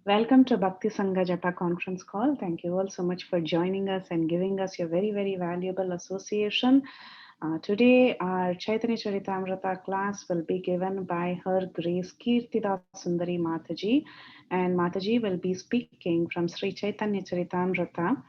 Welcome to Bhakti Sangha Japa conference call. Thank you all so much for joining us and giving us your very, very valuable association. Today, our Chaitanya Charitamrita class will be given by Her Grace Kirtida Sundari Mataji, and Mataji will be speaking from Sri Chaitanya Charitamrita,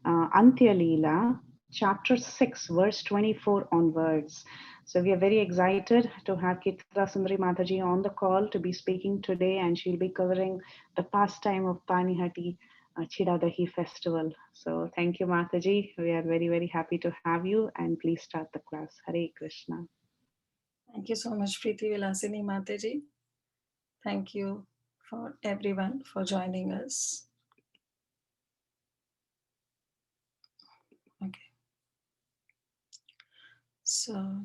Antya Lila, chapter 6, verse 24 onwards. So we are very excited to have Kirtida Sundari Mataji on the call to be speaking today, and she'll be covering the pastime of Panihati Chidadahi festival. So thank you, Mataji. We are very, very happy to have you, and please start the class. Hare Krishna. Thank you so much, Preeti Vilasini Mataji. Thank you for everyone for joining us. Okay, so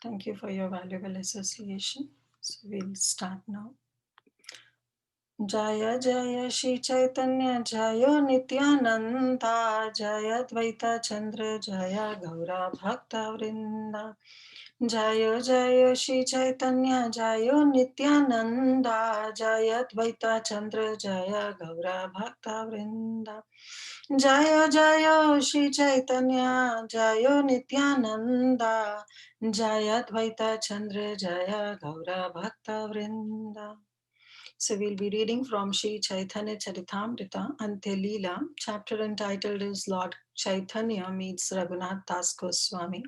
thank you for your valuable association. So we'll start now. Jaya Jaya Shri Chaitanya Jaya Nityananda Jaya Dvaita Chandra Jaya Gaura Bhakta Vrinda Jaya Jaya Shri Chaitanya Jaya Nityananda Jaya Dvaita Chandra Jaya Gaura Bhakta Vrinda Jaya Jaya Shri Chaitanya Jaya Nityananda Jaya Dvaita Chandra Jaya Gaura Bhakta Vrinda. So we'll be reading from Sri Chaitanya Charitamrita, Antya Lila. Chapter entitled is Lord Chaitanya meets Raghunath Das Goswami.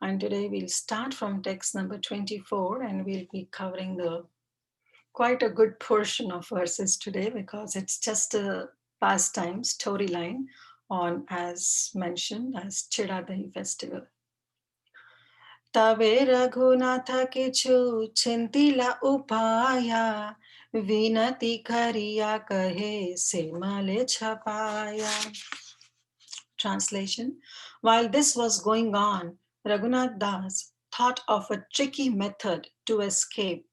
And today we'll start from text number 24, and we'll be covering the quite a good portion of verses today because it's just a pastime storyline on, as mentioned, as Chidadahi festival. तवे रघुनाथ किछु चिंतिला उपाया विनती करिया कहे से मले छपाया. Translation. While this was going on, Raghunath Das thought of a tricky method to escape.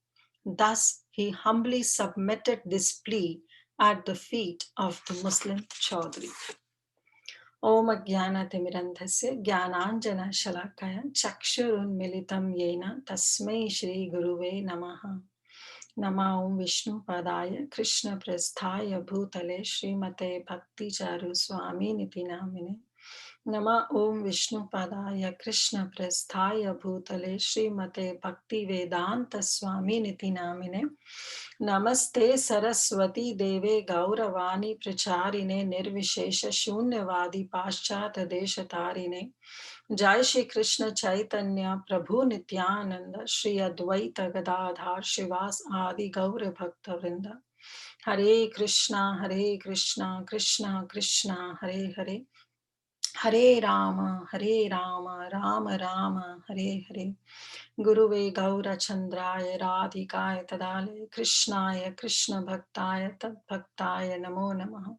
Thus, he humbly submitted this plea at the feet of the Muslim Chaudhry. Om Jnanatimirandhasya Jnananjana Shalakaya Chakshurunmilitam Yena Tasmai Shri Guruve Namaha. Nama Om Vishnu Padaya Krishna Prasthaya Bhutale Srimate Bhakti Charu Swami Niti Namine. Nama Om Vishnu Padaya Krishna Prasthaya Bhutale Srimate Bhakti Vedanta Swami Niti Namine. Namaste Saraswati Deve Gauravani Pracharine Nirvishesha Shunyavadi Paschat Deshatarine. Jai Shri Krishna Chaitanya Prabhu Nityananda Shri Advaita Gadadhar Shivas Adi Gaura Bhakta Vrinda. Hare Krishna Krishna Krishna Hare Hare. Hare Rama, Rama Rama, Hare Hare. Guruve Gaura Chandraya Radhikaya Tadale Krishnaya Krishna Bhaktaya Tad Bhaktaya Namo Namaha.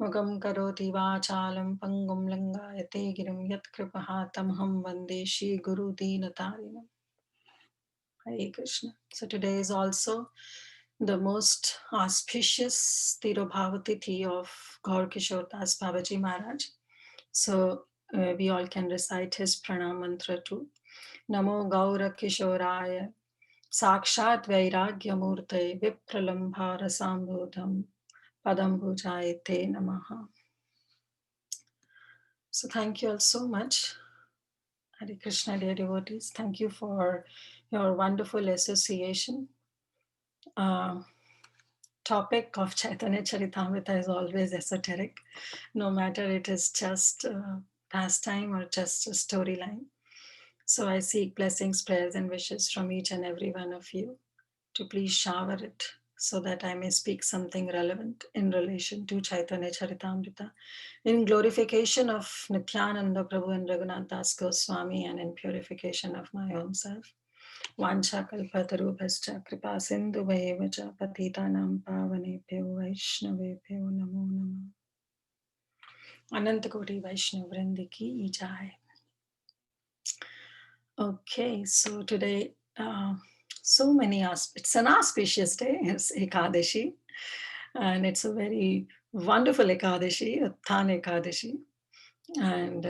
Mugam Karoti Vachalam Pangum Langaya Tegirim Yat Kripahatam Ham Vande Shri Guru Deenatarinam. Hare Krishna. So today is also the most auspicious Tirobhavatiti of Gaur Kishore Das Babaji Maharaj. So we all can recite his pranam mantra too. Namo Gaura Kishoraya Sakshat Vairagya Murte Vipralambhara Sambodham Padam Bhujayate Namaha. So thank you all so much, Hare Krishna dear devotees. Thank you for your wonderful association. Topic of Chaitanya Charitamrita is always esoteric, no matter it is just pastime or just a storyline. So I seek blessings, prayers, and wishes from each and every one of you to please shower it so that I may speak something relevant in relation to Chaitanya Charitamrita, in glorification of Nityananda Prabhu and Raghunath Das Goswami, and in purification of my own self. Vancha kalpatarubhascha kripa sindhu vayevacha patitanam pavanebhyo vaishnavebhyo namo namah. Anantakoti Vaishnav Vrindi ki jai. Okay, so today, so many, it's an auspicious day, it's Ekadashi, and it's a very wonderful Ekadashi, a Than Ekadashi, and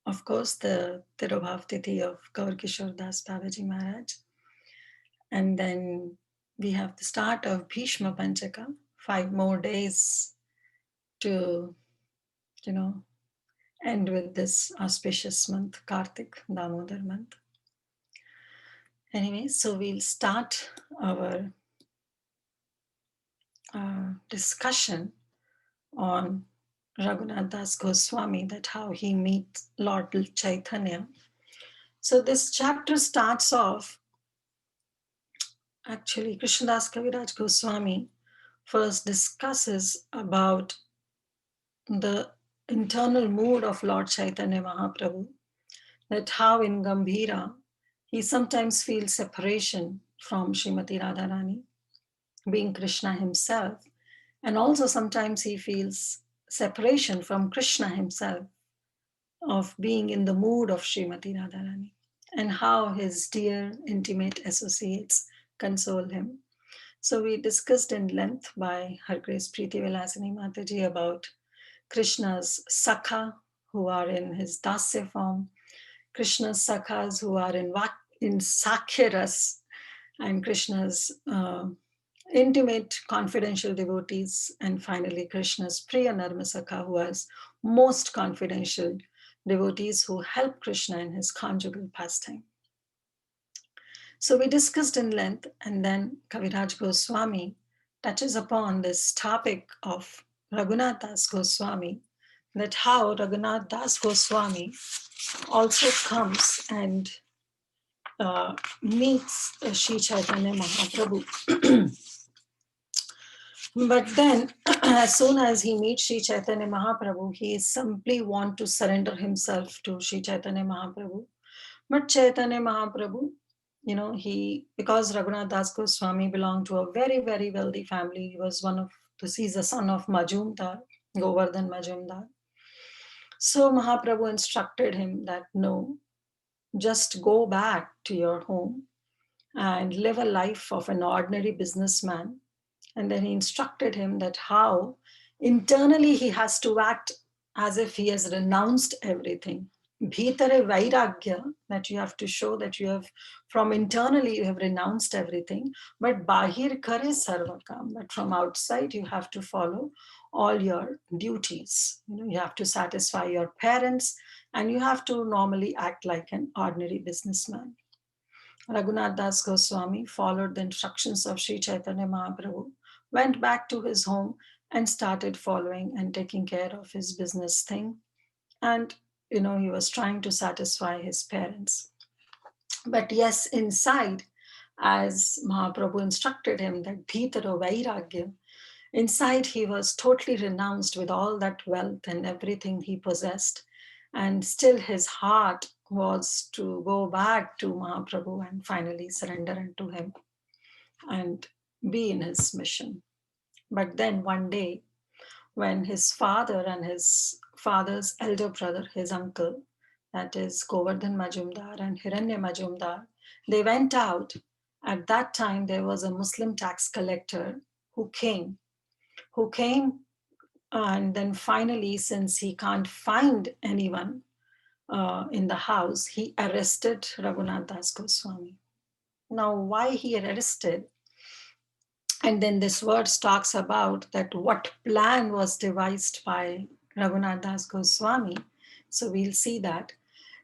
of course the Tirobhav Tithi of Gaur Kishore Das Babaji Maharaj, and then we have the start of Bhishma Panchaka, 5 more days to, you know, end with this auspicious month, Kartik, Damodar month. Anyway, so we'll start our discussion on Raghunath Das Goswami, that how he meets Lord Chaitanya. So this chapter starts off, actually, Krishnadas Kaviraj Goswami first discusses about the internal mood of Lord Chaitanya Mahaprabhu, that how in Gambhira he sometimes feels separation from Srimati Radharani, being Krishna himself, and also sometimes he feels separation from Krishna himself, of being in the mood of Srimati Radharani, and how his dear intimate associates console him. So we discussed in length by Her Grace Preeti Vilasini Mataji about Krishna's Sakha, who are in his Dasya form, Krishna's Sakhas, who are in Sakhiras, and Krishna's intimate confidential devotees, and finally Krishna's Priya Narmasakha, who is most confidential devotees who help Krishna in his conjugal pastime. So we discussed in length, and then Kaviraj Goswami touches upon this topic of Raghunath Das Goswami, that how Raghunath Das Goswami also comes and meets Sri Chaitanya Mahaprabhu. But then, as soon as he meets Sri Chaitanya Mahaprabhu, he simply want to surrender himself to Sri Chaitanya Mahaprabhu. But Chaitanya Mahaprabhu, because Raghunath Das Goswami belonged to a very, very wealthy family, he was he's a son of Majumdar, Govardhan Majumdar. So Mahaprabhu instructed him that no, just go back to your home and live a life of an ordinary businessman. And then he instructed him that how internally he has to act as if he has renounced everything. Bhitare vairagya, that you have to show that you have, from internally you have renounced everything, but bahir kare sarvakam, but from outside you have to follow all your duties. You have to satisfy your parents, and you have to normally act like an ordinary businessman. Raghunath Das Goswami followed the instructions of Sri Chaitanya Mahaprabhu, went back to his home and started following and taking care of his business thing. And, he was trying to satisfy his parents. But yes, inside, as Mahaprabhu instructed him that Bhitaro Vairagya, inside he was totally renounced with all that wealth and everything he possessed. And still his heart was to go back to Mahaprabhu and finally surrender unto him and be in his mission. But then one day, when his father and his father's elder brother, his uncle, that is Govardhan Majumdar and Hiranya Majumdar, they went out. At that time, there was a Muslim tax collector who came, and then finally, since he can't find anyone in the house, he arrested Raghunath Das Goswami. Now, why he arrested? And then this verse talks about that what plan was devised by Raghunath Das Goswami. So we'll see that.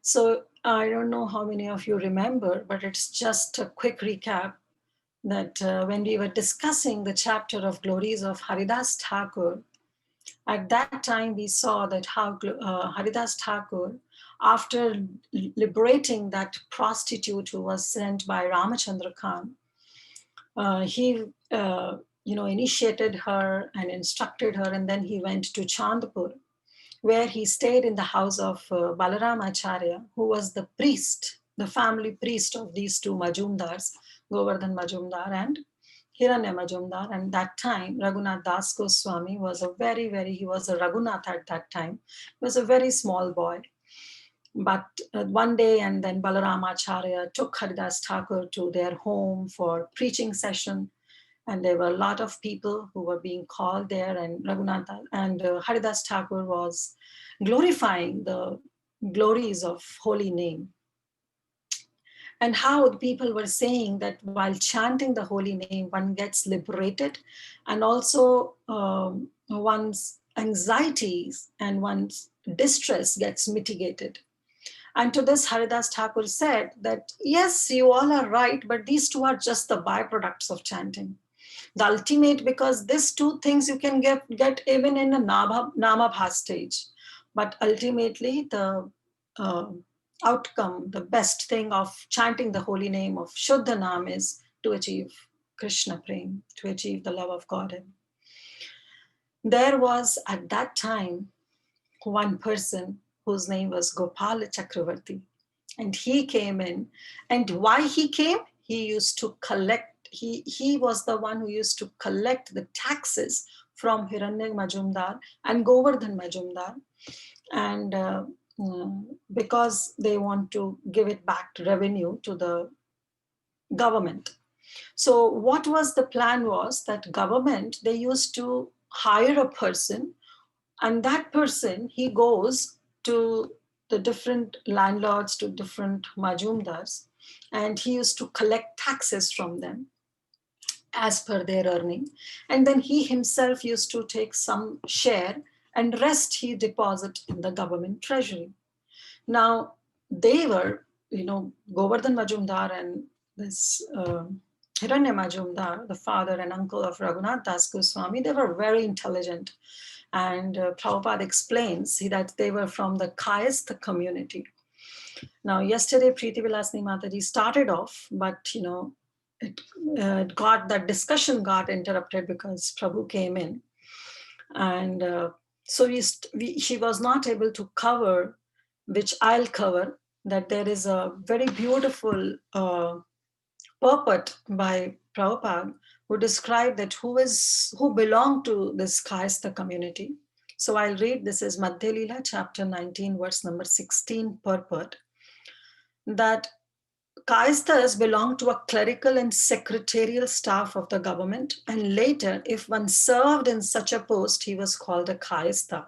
So I don't know how many of you remember, but it's just a quick recap that when we were discussing the chapter of glories of Haridas Thakur, at that time we saw that how Haridas Thakur, after liberating that prostitute who was sent by Ramachandra Khan, he initiated her and instructed her, and then he went to Chandpur, where he stayed in the house of Balaram Acharya, who was the priest, the family priest of these two Majumdars, Govardhan Majumdar and Hiranya Majumdar. And that time, Raghunath Das Goswami was he was a Raghunath at that time. He was a very small boy. But one day, and then Balaram Acharya took Haridas Thakur to their home for preaching session. And there were a lot of people who were being called there, and Raghunath and Haridas Thakur was glorifying the glories of holy name. and how the people were saying that while chanting the holy name, one gets liberated, and also one's anxieties and one's distress gets mitigated. And to this, Haridas Thakur said that, yes, you all are right, but these two are just the byproducts of chanting. The ultimate, because these two things you can get even in a Namabha stage. But ultimately, the uh, outcome, the best thing of chanting the holy name of Shuddha Nam is to achieve Krishna Prem, to achieve the love of God. And there was at that time one person whose name was Gopala Chakravarti. And he came in. And why he came? He used to collect, he was the one who used to collect the taxes from Hiranya Majumdar and Govardhan Majumdar. And because they want to give it back to revenue to the government. So what was the plan was that government, they used to hire a person, and that person, he goes to the different landlords, to different majumdars, and he used to collect taxes from them as per their earning. And then he himself used to take some share, and rest he deposit in the government treasury. Now they were, Govardhan Majumdar and this Hiranya Majumdar, the father and uncle of Raghunath Das Goswami, they were very intelligent. And Prabhupada explains that they were from the Kayastha community. Now, yesterday, Preeti Vilasni Mataji started off, but that discussion got interrupted because Prabhu came in. And so she was not able to cover, which I'll cover, that there is a very beautiful purport by Prabhupada who described that who belonged to this Kayastha community. So I'll read, this is Madhya Lila, chapter 19, verse number 16, purport, that Kayasthas belonged to a clerical and secretarial staff of the government, and later, if one served in such a post, he was called a Kayastha.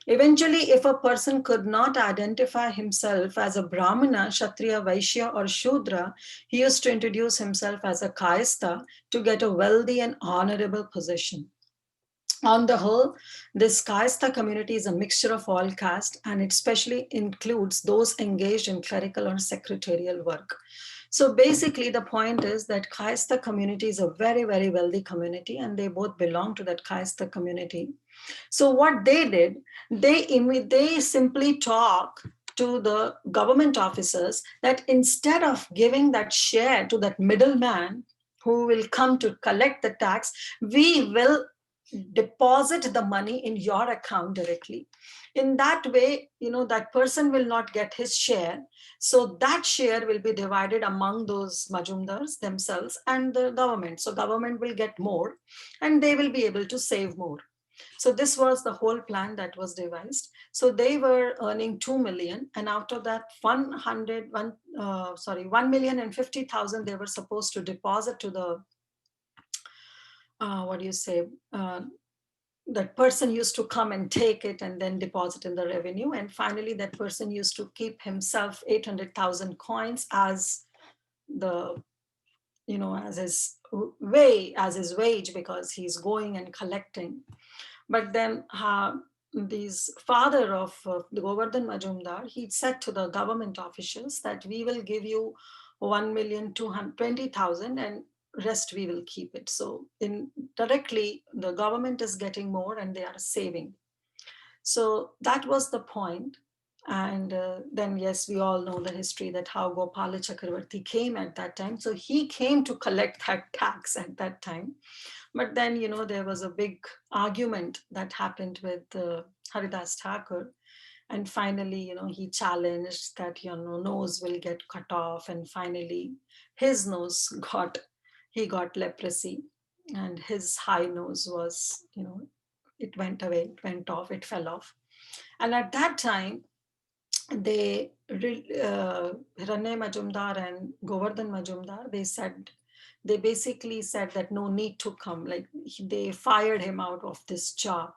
Eventually, if a person could not identify himself as a Brahmana, Kshatriya, Vaishya, or Shudra, he used to introduce himself as a Kayastha to get a wealthy and honorable position. On the whole, this Kayastha community is a mixture of all caste, and it especially includes those engaged in clerical or secretarial work. So basically, the point is that Kayastha community is a very, very wealthy community, and they both belong to that Kayastha community. So what they did, they simply talk to the government officers that instead of giving that share to that middleman who will come to collect the tax, we will deposit the money in your account directly. In that way, that person will not get his share. So that share will be divided among those majumdars themselves and the government. So government will get more and they will be able to save more. So this was the whole plan that was devised. So they were earning 2 million, and out of that 1,050,000 they were supposed to deposit to the that person used to come and take it and then deposit in the revenue. And finally, that person used to keep himself 800,000 coins as the, as his wage, because he's going and collecting. But then this father of the Govardhan Majumdar, he said to the government officials that we will give you 1,220,000 and rest we will keep it. So indirectly, the government is getting more and they are saving. So that was the point. And then, yes, we all know the history that how Gopala Chakravarti came at that time. So he came to collect that tax at that time. But then, there was a big argument that happened with Haridas Thakur. And finally, he challenged that, nose will get cut off. And finally, his nose he got leprosy. And his high nose was, it went away, it went off, it fell off. And at that time, Hiranya Majumdar and Govardhan Majumdar, they basically said that no need to come, like they fired him out of this job.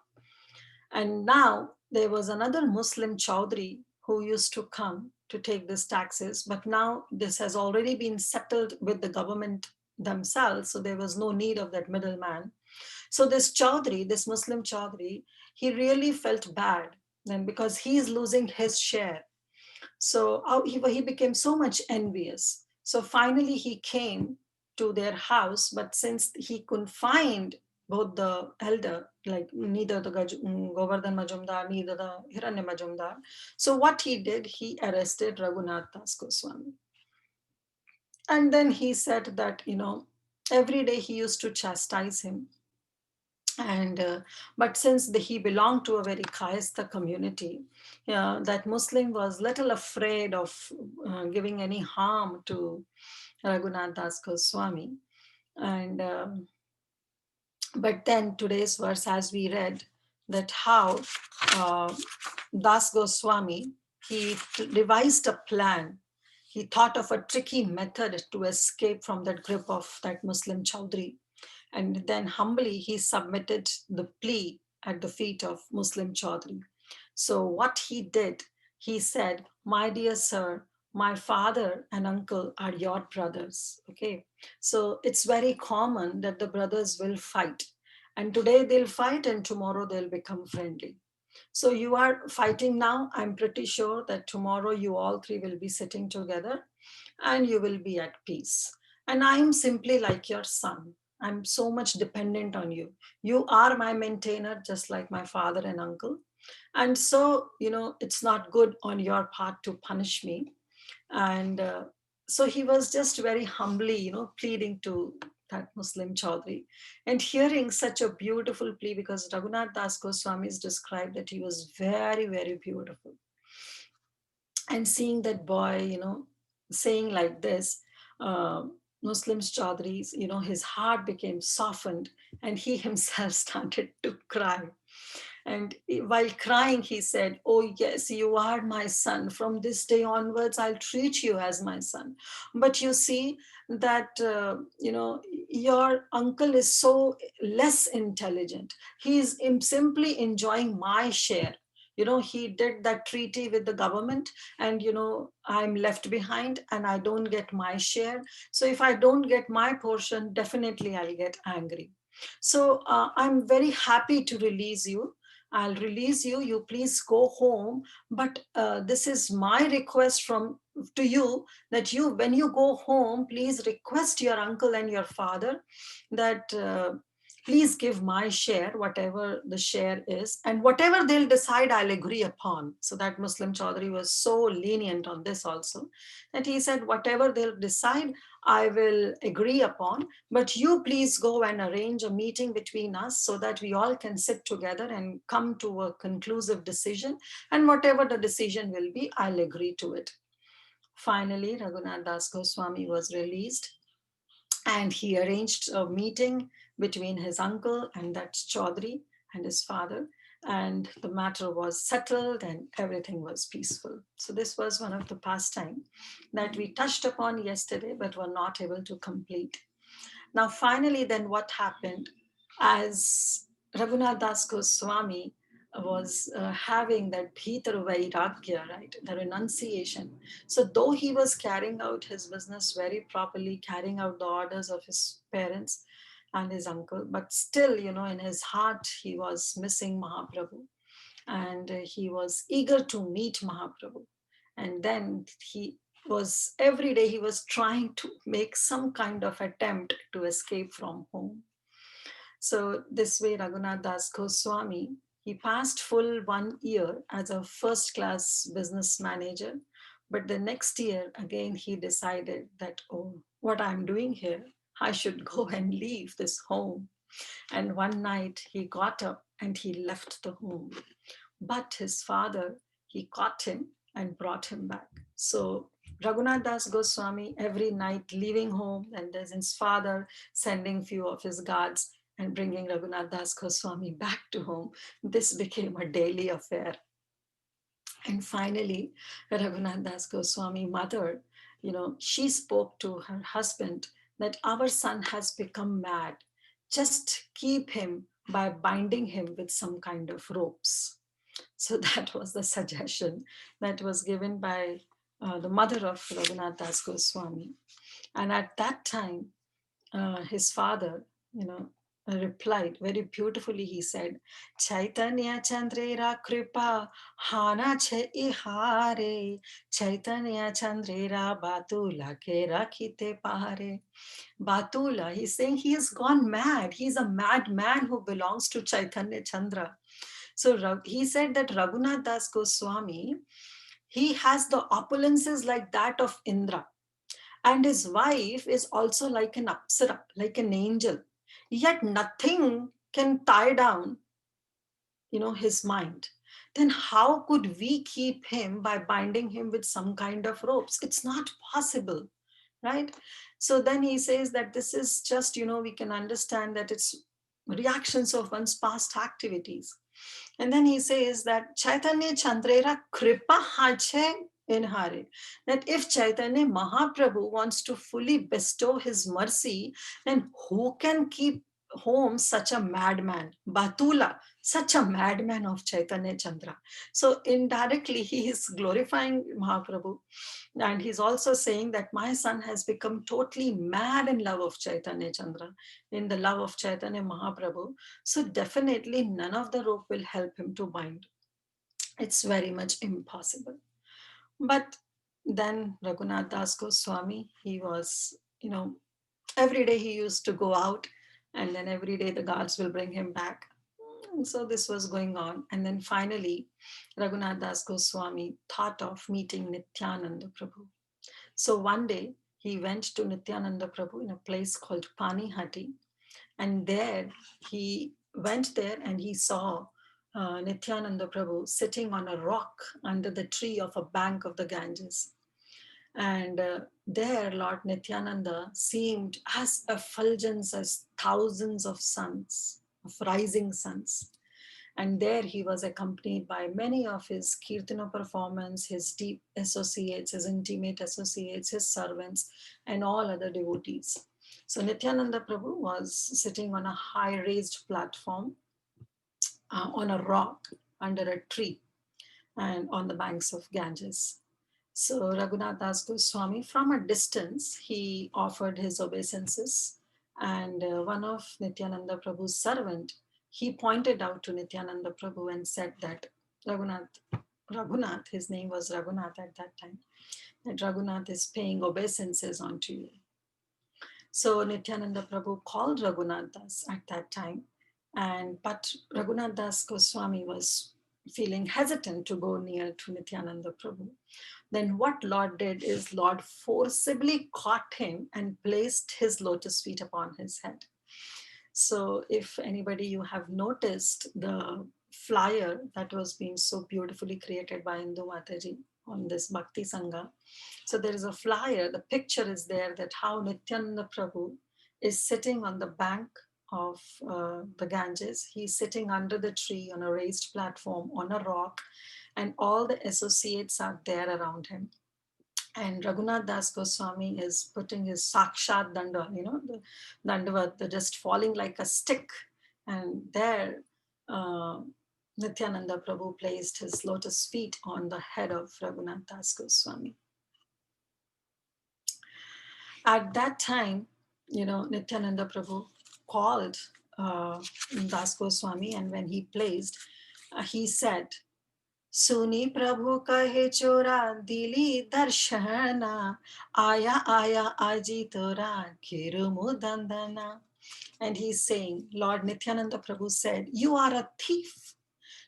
And now there was another Muslim Chaudhry who used to come to take these taxes, but now this has already been settled with the government themselves, so there was no need of that middleman. So this Chaudhry, this Muslim Chaudhry, he really felt bad then because he is losing his share. So he became so much envious. So finally he came to their house, but since he couldn't find both the elder, like neither the Govardhan Majumdar, neither the Hiranya Majumdar. So what he did, he arrested Raghunath Das Goswami. And then he said that, every day he used to chastise him. And but since he belonged to a very kayastha community, that Muslim was little afraid of giving any harm to Raghunath Das Goswami. And but then today's verse, as we read, that how uh, Das Goswami, he devised a plan. He thought of a tricky method to escape from that grip of that Muslim Chaudhry. And then humbly he submitted the plea at the feet of Muslim Chaudhry. So what he did, he said, "My dear sir, my father and uncle are your brothers." Okay. So it's very common that the brothers will fight. And today they'll fight and tomorrow they'll become friendly. So you are fighting now. I'm pretty sure that tomorrow you all three will be sitting together and you will be at peace. And I am simply like your son. I'm so much dependent on you. You are my maintainer, just like my father and uncle. And so, it's not good on your part to punish me. And so he was just very humbly, pleading to that Muslim Chaudhry and hearing such a beautiful plea, because Raghunath Das Goswami is described that he was very, very beautiful. And seeing that boy, saying like this, uh, Muslims Chaudhry's, his heart became softened and he himself started to cry. And while crying, he said, "Oh, yes, you are my son. From this day onwards, I'll treat you as my son. But you see that, your uncle is so less intelligent. He's simply enjoying my share. He did that treaty with the government, and I'm left behind and I don't get my share. So if I don't get my portion, definitely I'll get angry. So I'm very happy to release you. I'll release you. You please go home. But this is my request from to you, that when you go home, please request your uncle and your father that please give my share, whatever the share is, and whatever they'll decide, I'll agree upon." So that Muslim Chaudhry was so lenient on this also, that he said, "Whatever they'll decide, I will agree upon, but you please go and arrange a meeting between us so that we all can sit together and come to a conclusive decision. And whatever the decision will be, I'll agree to it." Finally, Raghunath Das Goswami was released, and he arranged a meeting between his uncle and that Chaudhry and his father, and the matter was settled and everything was peaceful. So this was one of the pastime that we touched upon yesterday but were not able to complete. Now finally, then what happened, as Raghunath Das Goswami was having that Bhitar Vairagya, right, the renunciation. So though he was carrying out his business very properly, carrying out the orders of his parents and his uncle, but still, in his heart, he was missing Mahaprabhu, and he was eager to meet Mahaprabhu. And then every day he was trying to make some kind of attempt to escape from home. So this way, Raghunath Das Goswami, he passed full 1 year as a first class business manager. But the next year, again, he decided that, "Oh, what I'm doing here, I should go and leave this home." And one night he got up and he left the home. But his father, he caught him and brought him back. So Raghunath Das Goswami, every night leaving home, and there's his father sending few of his guards and bringing Raghunath Das Goswami back to home. This became a daily affair. And finally, Raghunath Das Goswami mother, she spoke to her husband that our son has become mad. Just keep him by binding him with some kind of ropes. So that was the suggestion that was given by the mother of Raghunath Das Goswami. And at that time, his father, replied very beautifully. He said, Chaitanya Chandrera Kripa Hana Che Ihare Chaitanya Chandrera Batula Ke Rakhite Pahare. Batula, he's saying he has gone mad. He's a madman who belongs to Chaitanya Chandra. So he said that Raghunath Das Goswami, he has the opulences like that of Indra, and his wife is also like an apsara, like an angel. Yet nothing can tie down, his mind. Then how could we keep him by binding him with some kind of ropes? It's not possible, right? So then he says that this is just, we can understand that it's reactions of one's past activities. And then he says that Chaitanya Chandrera Kripa Hache Inhare. That if Chaitanya Mahaprabhu wants to fully bestow his mercy, then who can keep home such a madman? Batula, such a madman of Chaitanya Chandra. So indirectly, he is glorifying Mahaprabhu. And he's also saying that my son has become totally mad in love of Chaitanya Chandra, in the love of Chaitanya Mahaprabhu. So definitely none of the rope will help him to bind. It's very much impossible. But then Raghunath Das Goswami, he was, every day he used to go out, and then every day the guards will bring him back. And so this was going on. And then finally, Raghunath Das Goswami thought of meeting Nityananda Prabhu. So one day he went to Nityananda Prabhu in a place called Panihati, and there he went there and he saw Nityananda Prabhu sitting on a rock under the tree of a bank of the Ganges. And there, Lord Nityananda seemed as effulgent as thousands of suns, of rising suns. And there he was accompanied by many of his Kirtana performers, his deep associates, his intimate associates, his servants, and all other devotees. So Nityananda Prabhu was sitting on a high raised platform on a rock under a tree and on the banks of Ganges. So Raghunath Das Goswami, from a distance, he offered his obeisances, and one of Nityananda Prabhu's servant, he pointed out to Nityananda Prabhu and said that Raghunath, his name was Raghunath at that time, that Raghunath is paying obeisances onto you. So Nityananda Prabhu called Raghunath Das at that time, but Raghunath Das Goswami was feeling hesitant to go near to Nityananda Prabhu. Then what Lord did is Lord forcibly caught him and placed his lotus feet upon his head. So if anybody, you have noticed the flyer that was being so beautifully created by Indu Mataji on this Bhakti Sangha. So there is a flyer, the picture is there that how Nityananda Prabhu is sitting on the bank of the Ganges. He's sitting under the tree on a raised platform on a rock, and all the associates are there around him. And Raghunath Das Goswami is putting his sakshat danda, the dandavat, just falling like a stick. And there, Nityananda Prabhu placed his lotus feet on the head of Raghunath Das Goswami. At that time, Nityananda Prabhu called Das Goswami, and when he placed, he said, सुनी प्रभु कहे चोरा दिली दर्शना आया आया आजी तोरा किरुमु dandana. And he's saying, Lord Nityananda Prabhu said, you are a thief.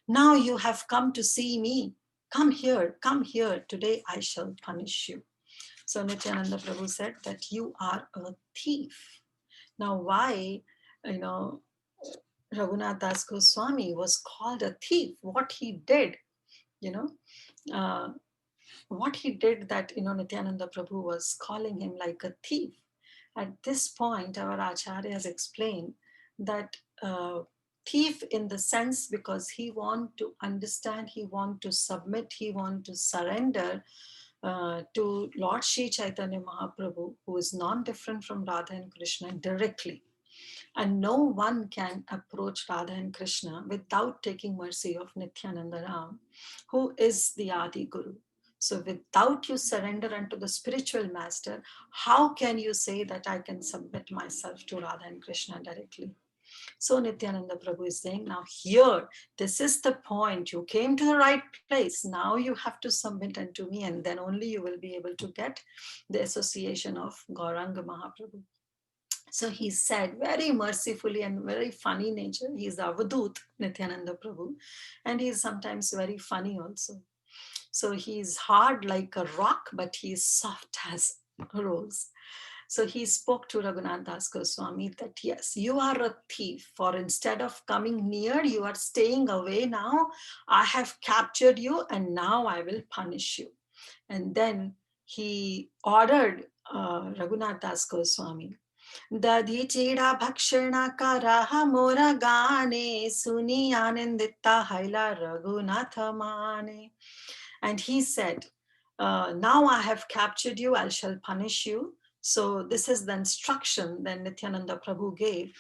Now you have come to see me. Come here, today I shall punish you. So Nityananda Prabhu said that you are a thief. Now why, Raghunath Das Goswami was called a thief? What he did, what he did that, Nityananda Prabhu was calling him like a thief. At this point, our Acharya has explained that thief in the sense because he want to understand, he want to submit, he want to surrender to Lord Shri Chaitanya Mahaprabhu, who is non-different from Radha and Krishna directly. And no one can approach Radha and Krishna without taking mercy of Nityananda Ram, who is the Adi Guru. So without you surrender unto the spiritual master, how can you say that I can submit myself to Radha and Krishna directly? So Nityananda Prabhu is saying, now here, this is the point. You came to the right place. Now you have to submit unto me, and then only you will be able to get the association of Gauranga Mahaprabhu. So he said very mercifully and very funny nature. He is Avadut, Nityananda Prabhu, and he is sometimes very funny also. So he is hard like a rock, but he is soft as a rose. So he spoke to Raghunath Das Goswami that, yes, you are a thief, for instead of coming near, you are staying away now. I have captured you and now I will punish you. And then he ordered Raghunath Das Goswami, दधी चीड़ा भक्षण करह मोर गाने सुनी आनंदिता हैला रघुनाथ माने. And he said, now I have captured you, I shall punish you. So this is the instruction that Nityananda Prabhu gave,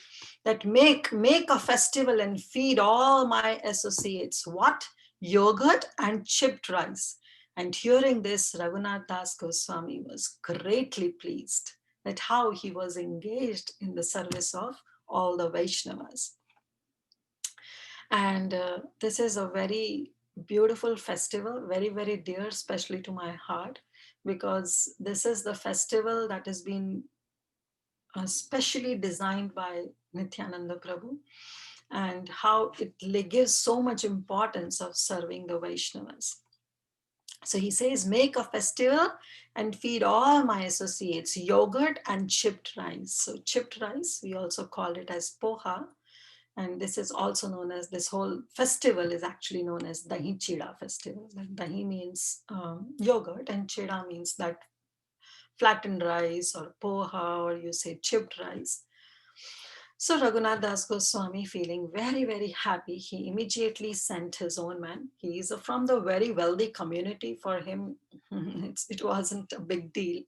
that make a festival and feed all my associates. What? Yogurt and chipped rice. And hearing this, Raghunath Das Goswami was greatly pleased at how he was engaged in the service of all the Vaishnavas. And this is a very beautiful festival, very, very dear, especially to my heart, because this is the festival that has been specially designed by Nityananda Prabhu, and how it gives so much importance of serving the Vaishnavas. So he says, make a festival and feed all my associates yogurt and chipped rice. So chipped rice, we also call it as poha. And this is also known as, this whole festival is actually known as Dahi Chida festival. Like Dahi means yogurt and Chida means that flattened rice or poha, or you say chipped rice. So Raghunath Das Goswami, feeling very, very happy, he immediately sent his own man. He is from the very wealthy community. For him, it wasn't a big deal.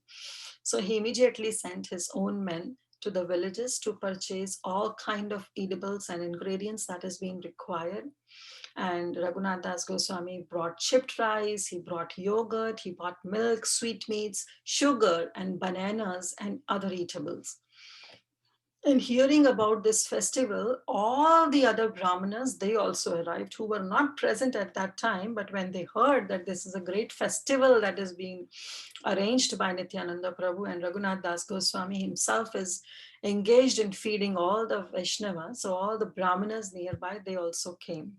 So he immediately sent his own men to the villages to purchase all kind of edibles and ingredients that is being required. And Raghunath Das Goswami brought chipped rice, he brought yogurt, he brought milk, sweetmeats, sugar, and bananas and other eatables. And hearing about this festival, all the other Brahmanas, they also arrived who were not present at that time. But when they heard that this is a great festival that is being arranged by Nityananda Prabhu, and Raghunath Das Goswami himself is engaged in feeding all the Vaishnavas, so all the Brahmanas nearby, they also came.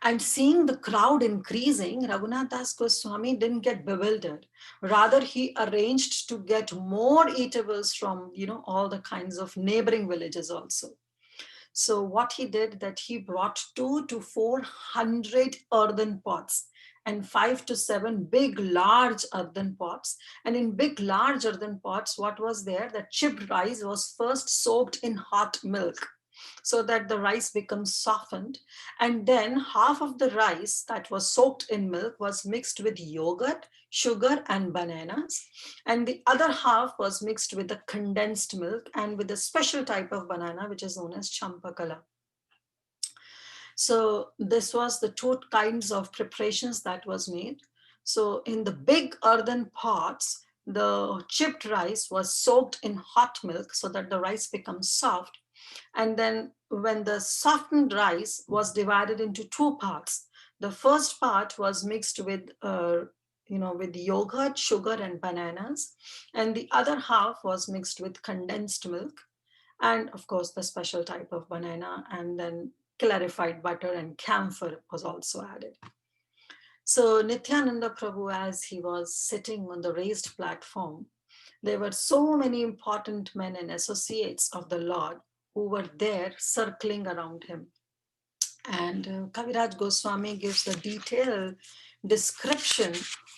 And seeing the crowd increasing, Raghunath Das Goswami didn't get bewildered. Rather, he arranged to get more eatables from, all the kinds of neighboring villages also. So what he did, that he brought 200 to 400 earthen pots and 5 to 7 big, large earthen pots. And in big, large earthen pots, what was there? The chipped rice was first soaked in hot milk, so that the rice becomes softened. And then half of the rice that was soaked in milk was mixed with yogurt, sugar, and bananas. And the other half was mixed with the condensed milk and with a special type of banana, which is known as champakala. So this was the two kinds of preparations that was made. So in the big earthen pots, the chipped rice was soaked in hot milk so that the rice becomes soft. And then when the softened rice was divided into two parts, the first part was mixed with, with yogurt, sugar, and bananas. And the other half was mixed with condensed milk. And of course, the special type of banana, and then clarified butter and camphor was also added. So Nityananda Prabhu, as he was sitting on the raised platform, there were so many important men and associates of the Lord who were there circling around him. And Kaviraj Goswami gives a detailed description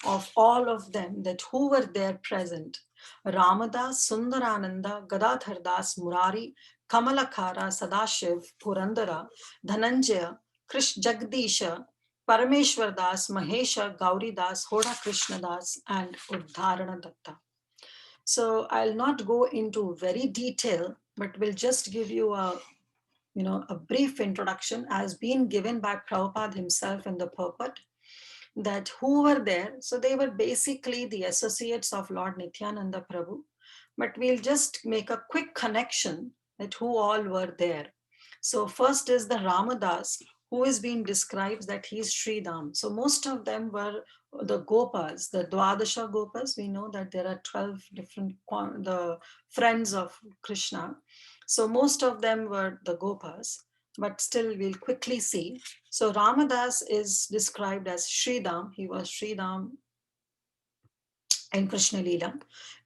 of all of them, that who were there present. Ramadas, Sundarananda, Gadadhar Das, Murari, Kamalakara, Sadashiv, Purandara, Dhananjaya, Krish Jagdisha, Parameshwar Das, Mahesha, Gauri Das, Hoda Krishna Das, and Uddharana Datta. So I'll not go into very detail, but will just give you a brief introduction as being given by Prabhupada himself in the purport. that who were there. So they were basically the associates of Lord Nityananda Prabhu. But we'll just make a quick connection that who all were there. So first is the Ramadas, who is being described that he is Sridham. So most of them were the Gopas, the Dwadasha Gopas. We know that there are 12 different the friends of Krishna. So most of them were the Gopas, but still we'll quickly see. So Ramadas is described as Sridham. He was Sridham in Krishna Lila.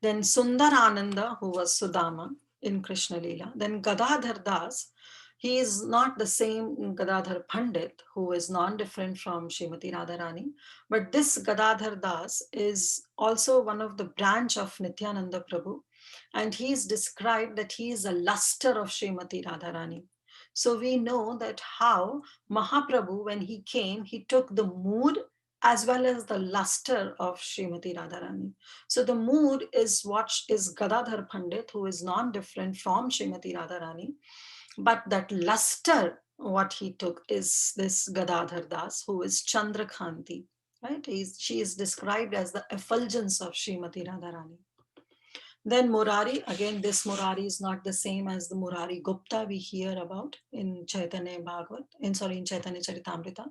Then Sundarananda, who was Sudama in Krishna Lila. Then Gadadhar Das, he is not the same Gadadhar Pandit, who is non-different from Srimati Radharani, but this Gadadhar Das is also one of the branch of Nityananda Prabhu, and he is described that he is a luster of Srimati Radharani. So we know that how Mahaprabhu, when he came, he took the mood as well as the luster of Srimati Radharani. So the mood is what is Gadadhar Pandit, who is non-different from Srimati Radharani, but that luster, what he took is this Gadadhar Das, who is Chandrakhanti, right? She is described as the effulgence of Srimati Radharani. Then Murari, again, this Murari is not the same as the Murari Gupta we hear about in Chaitanya Bhagavat, in Chaitanya Charitamrita.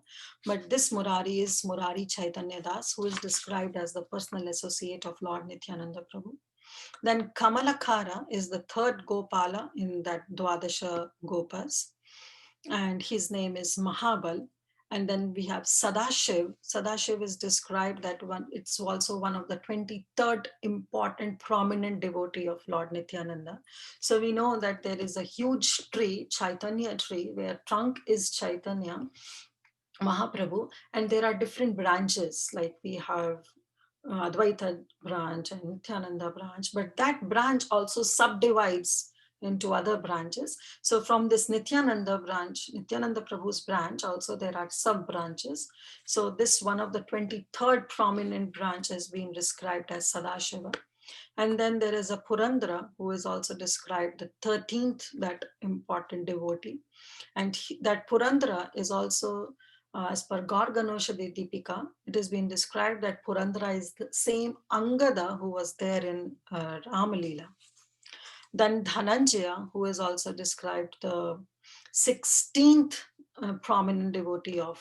But this Murari is Murari Chaitanya Das, who is described as the personal associate of Lord Nityananda Prabhu. Then Kamalakara is the third Gopala in that Dwadasha Gopas, and his name is Mahabal. And then we have Sadashiv. Sadashiv is described that one, it's also one of the 23rd important prominent devotee of Lord Nityananda. So we know that there is a huge tree, Chaitanya tree, where trunk is Chaitanya Mahaprabhu, and there are different branches, like we have Advaita branch and Nityananda branch, but that branch also subdivides into other branches. So from this Nityananda branch, Nityananda Prabhu's branch, also there are sub branches. So this one of the 23rd prominent branch has been described as Sadashiva. And then there is a Purandara, who is also described the 13th, that important devotee. And that Purandara is also, as per Garganosha Deepika, it has been described that Purandara is the same Angada who was there in Ramalila. Then Dhananjaya, who is also described the 16th prominent devotee of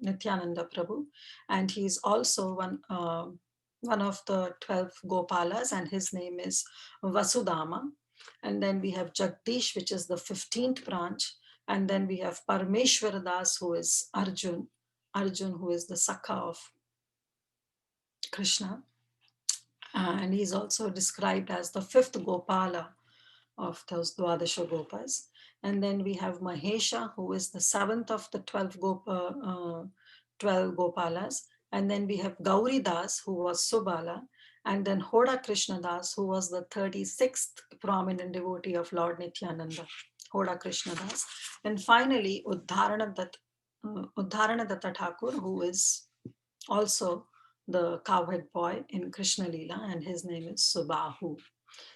Nityananda Prabhu, and he is also one of the 12 Gopalas, and his name is Vasudama. And then we have Jagdish, which is the 15th branch, and then we have Parameshwara Das, who is Arjun, who is the Sakha of Krishna. And he's also described as the fifth Gopala of those Dwadasha Gopas. And then we have Mahesha, who is the seventh of the 12 Gopalas. And then we have Gauri Das, who was Subala. And then Hoda Krishna Das, who was the 36th prominent devotee of Lord Nityananda, Hoda Krishna Das. And finally, Uddharana Datta Thakur, who is also the cowhead boy in Krishna Lila, and his name is Subahu.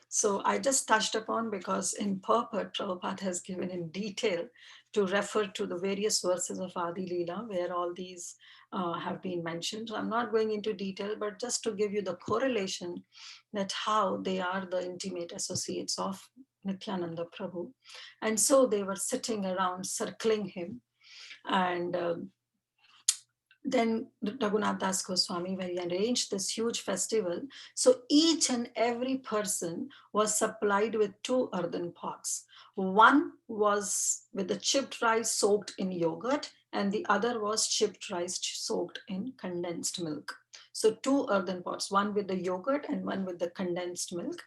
So I just touched upon, because in purport, Prabhupada has given in detail to refer to the various verses of Adi Leela where all these have been mentioned. So I'm not going into detail, but just to give you the correlation that how they are the intimate associates of Nityananda Prabhu. And so they were sitting around circling him, and then Raghunath Das Goswami, where he arranged this huge festival. So each and every person was supplied with 2 earthen pots. One was with the chipped rice soaked in yogurt, and the other was chipped rice soaked in condensed milk. So 2 earthen pots, one with the yogurt and one with the condensed milk,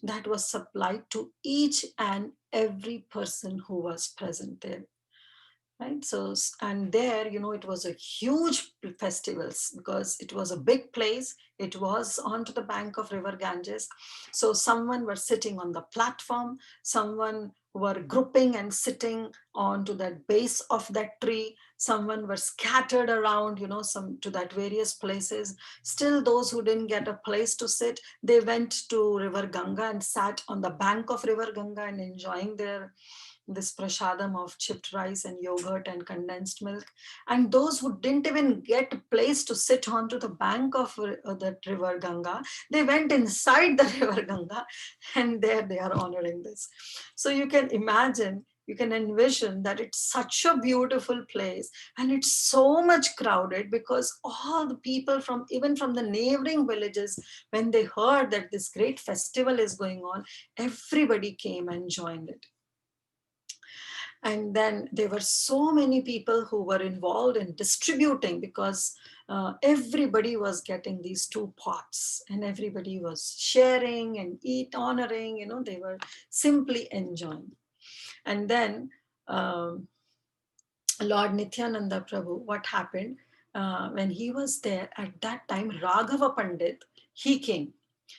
that was supplied to each and every person who was present there. Right. So, and there, it was a huge festivals, because it was a big place. It was onto the bank of river Ganges. So someone were sitting on the platform, someone were grouping and sitting onto that base of that tree, someone were scattered around, some to that various places. Still, those who didn't get a place to sit, they went to river Ganga and sat on the bank of river Ganga and enjoying their this prasadam of chipped rice and yogurt and condensed milk. And those who didn't even get a place to sit onto the bank of that river Ganga, they went inside the river Ganga, and there they are honoring this. So you can imagine, you can envision that it's such a beautiful place, and it's so much crowded because all the people from, even from the neighboring villages, when they heard that this great festival is going on, everybody came and joined it. And then there were so many people who were involved in distributing, because everybody was getting these two pots, and everybody was sharing and honoring, they were simply enjoying. And then Lord Nityananda Prabhu, what happened when he was there at that time, Raghava Pandit, he came.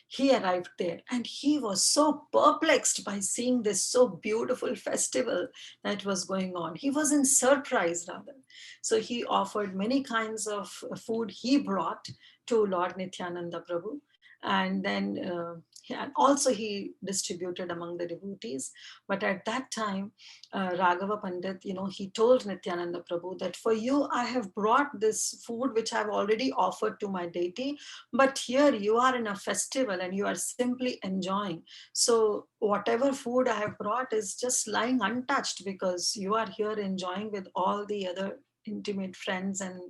He arrived there, and he was so perplexed by seeing this so beautiful festival that was going on. He was in surprise, rather. So he offered many kinds of food he brought to Lord Nityananda Prabhu. And then and also he distributed among the devotees. But at that time, Raghava Pandit, he told Nityananda Prabhu that for you, I have brought this food which I've already offered to my deity, but here you are in a festival and you are simply enjoying. So whatever food I have brought is just lying untouched because you are here enjoying with all the other intimate friends and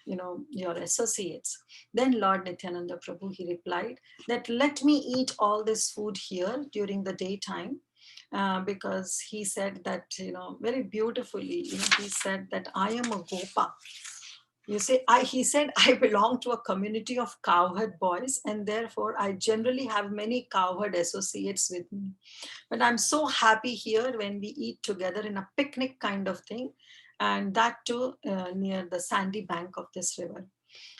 your associates. Then Lord Nityananda Prabhu, he replied that let me eat all this food here during the daytime, because he said that, very beautifully, he said that I am a gopa. You see, he said, I belong to a community of cowherd boys, and therefore I generally have many cowherd associates with me. But I'm so happy here when we eat together in a picnic kind of thing, and that too near the sandy bank of this river.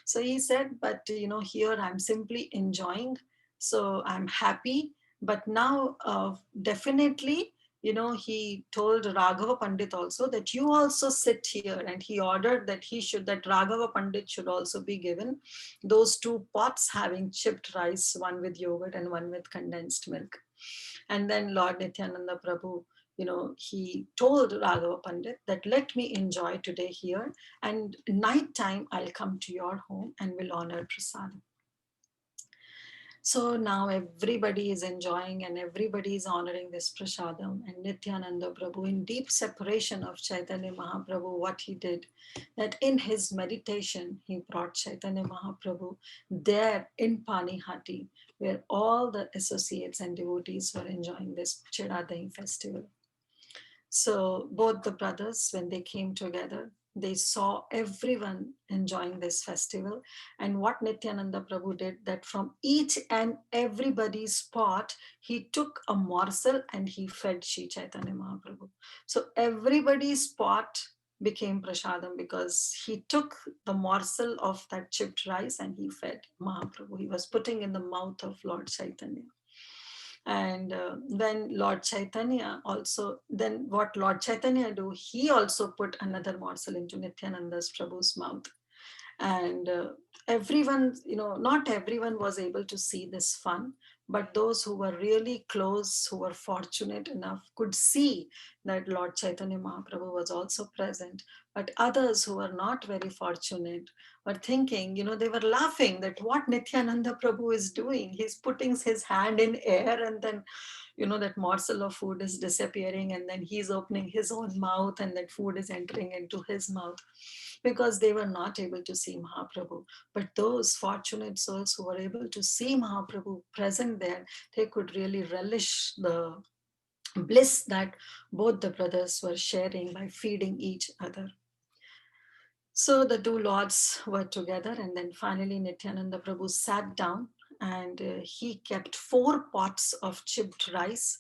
So he said, but here I'm simply enjoying. So I'm happy. But now, definitely, he told Raghava Pandit also that you also sit here. And he ordered that that Raghava Pandit should also be given those two pots having chipped rice, one with yogurt and one with condensed milk. And then Lord Nityananda Prabhu, he told Raghava Pandit that let me enjoy today here, and night time I'll come to your home and will honor prasadam. So now everybody is enjoying and everybody is honoring this prasadam. And Nityananda Prabhu, in deep separation of Chaitanya Mahaprabhu, what he did, that in his meditation, he brought Chaitanya Mahaprabhu there in Panihati, where all the associates and devotees were enjoying this Chiradahi festival. So both the brothers, when they came together, they saw everyone enjoying this festival. And what Nityananda Prabhu did, that from each and everybody's pot, he took a morsel and he fed Sri Chaitanya Mahaprabhu. So everybody's pot became prasadam because he took the morsel of that chipped rice and he fed Mahaprabhu. He was putting in the mouth of Lord Chaitanya. And when Lord Chaitanya also, then what Lord Chaitanya do, he also put another morsel into Nityananda's Prabhu's mouth. And everyone, not everyone was able to see this fun, but those who were really close, who were fortunate enough, could see that Lord Chaitanya Mahaprabhu was also present. But others who were not very fortunate were thinking, they were laughing that what Nityananda Prabhu is doing. He's putting his hand in air, and then that morsel of food is disappearing, and then he's opening his own mouth and that food is entering into his mouth, because they were not able to see Mahaprabhu. But those fortunate souls who were able to see Mahaprabhu present there, they could really relish the bliss that both the brothers were sharing by feeding each other. So the two lords were together, and then finally Nityananda Prabhu sat down, and he kept 4 pots of chipped rice.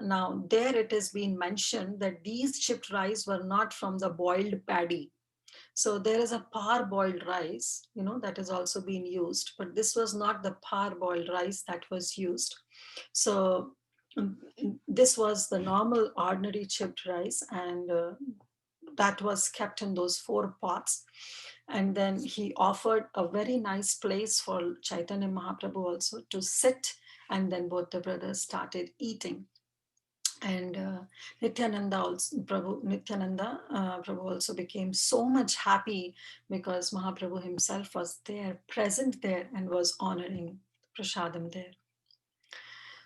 Now, there it has been mentioned that these chipped rice were not from the boiled paddy. So there is a parboiled rice, that has also been used, but this was not the parboiled rice that was used. So this was the normal ordinary chipped rice, and that was kept in those 4 pots. And then he offered a very nice place for Chaitanya Mahaprabhu also to sit, and then both the brothers started eating. And Nityananda Prabhu also became so much happy because Mahaprabhu himself was there, present there, and was honoring prasadam there.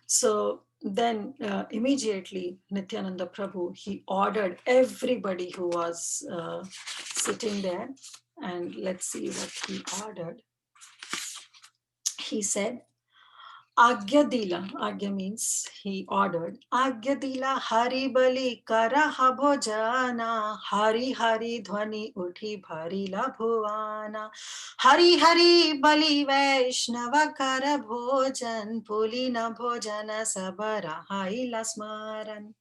So then immediately Nityananda Prabhu, he ordered everybody who was sitting there, and let's see what he ordered. He said, Agya Dila, Agya means he ordered, Agya Dila Hari Bali Karaha Bhojana, Hari Hari Dhwani Uthi Bharila Bhuvana, Hari Hari Bali Vaishnava Kara Bhojan, Pulina Bhojana Sabara Haila Smaran.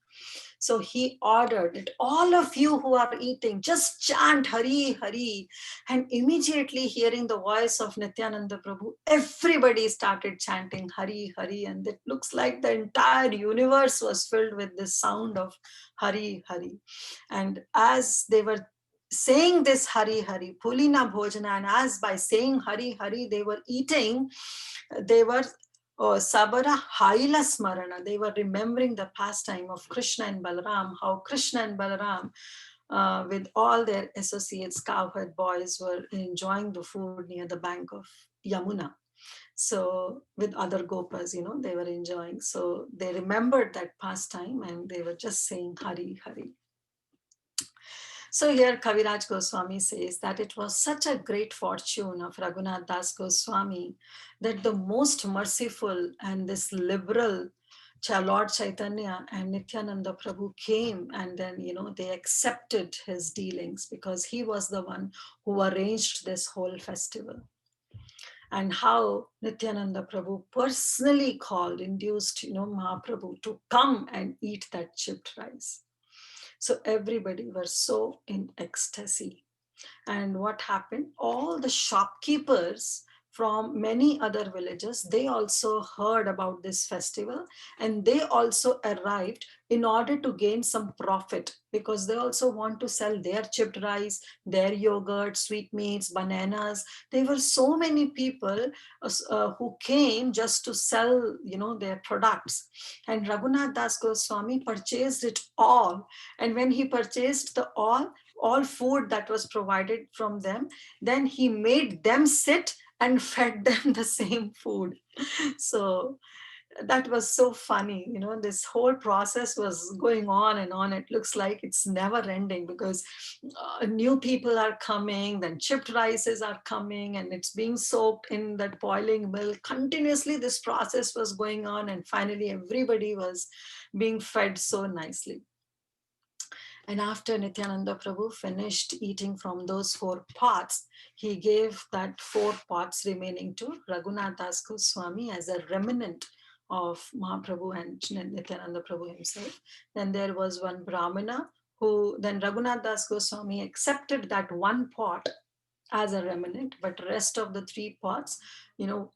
So he ordered that all of you who are eating, just chant Hari Hari. And immediately hearing the voice of Nityananda Prabhu, everybody started chanting Hari Hari. And it looks like the entire universe was filled with this sound of Hari Hari. And as they were saying this Hari Hari, Pulina Bhojana, and as by saying Hari Hari, they were eating, they were Sabara Haila Smarana. They were remembering the pastime of Krishna and Balaram, how Krishna and Balaram, with all their associates, cowherd boys, were enjoying the food near the bank of Yamuna. So, with other gopas, they were enjoying. So, they remembered that pastime and they were just saying Hari Hari. So here Kaviraj Goswami says that it was such a great fortune of Raghunath Das Goswami that the most merciful and this liberal Lord Chaitanya and Nityananda Prabhu came, and then they accepted his dealings because he was the one who arranged this whole festival. And how Nityananda Prabhu personally induced Mahaprabhu to come and eat that chipped rice. So everybody were so in ecstasy. And what happened? All the shopkeepers from many other villages, they also heard about this festival and they also arrived in order to gain some profit because they also want to sell their chipped rice, their yogurt, sweetmeats, bananas. There were so many people who came just to sell, their products. And Raghunath Das Goswami purchased it all. And when he purchased the all food that was provided from them, then he made them sit and fed them the same food. So that was so funny. This whole process was going on and on. It looks like it's never ending because new people are coming, then chipped rices are coming, and it's being soaked in that boiling milk. Continuously, this process was going on, and finally, everybody was being fed so nicely. And after Nityananda Prabhu finished eating from those 4 pots, he gave that 4 pots remaining to Raghunath Das Goswami as a remnant of Mahaprabhu and Nityananda Prabhu himself. Then there was one Brahmana who, then Raghunath Das Goswami accepted that 1 pot as a remnant, but rest of the 3 pots,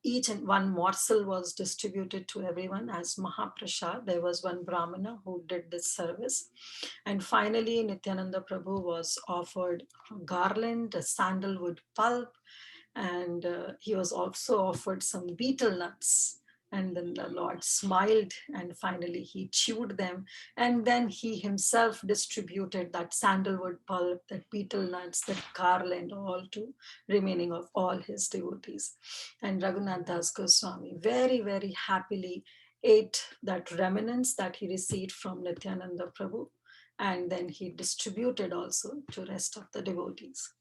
each and one morsel was distributed to everyone as Mahaprasad. There was one Brahmana who did this service. And finally, Nityananda Prabhu was offered a garland, a sandalwood pulp, and he was also offered some betel nuts. And then the Lord smiled and finally he chewed them. And then he himself distributed that sandalwood pulp, that betel nuts, that garland, all to remaining of all his devotees. And Raghunath Das Goswami very, very happily ate that remnants that he received from Nityananda Prabhu. And then he distributed also to rest of the devotees.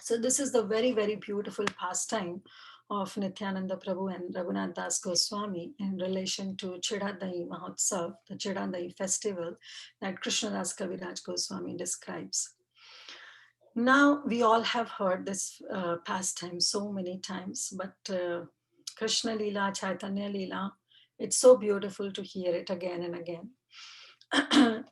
So this is the very, very beautiful pastime of Nityananda Prabhu and Raghunath Das Goswami in relation to Chidadayi Mahotsav, the Chidadayi festival that Krishnadas Kaviraj Goswami describes. Now, we all have heard this pastime so many times, but Krishna Lila, Chaitanya Lila, it's so beautiful to hear it again and again.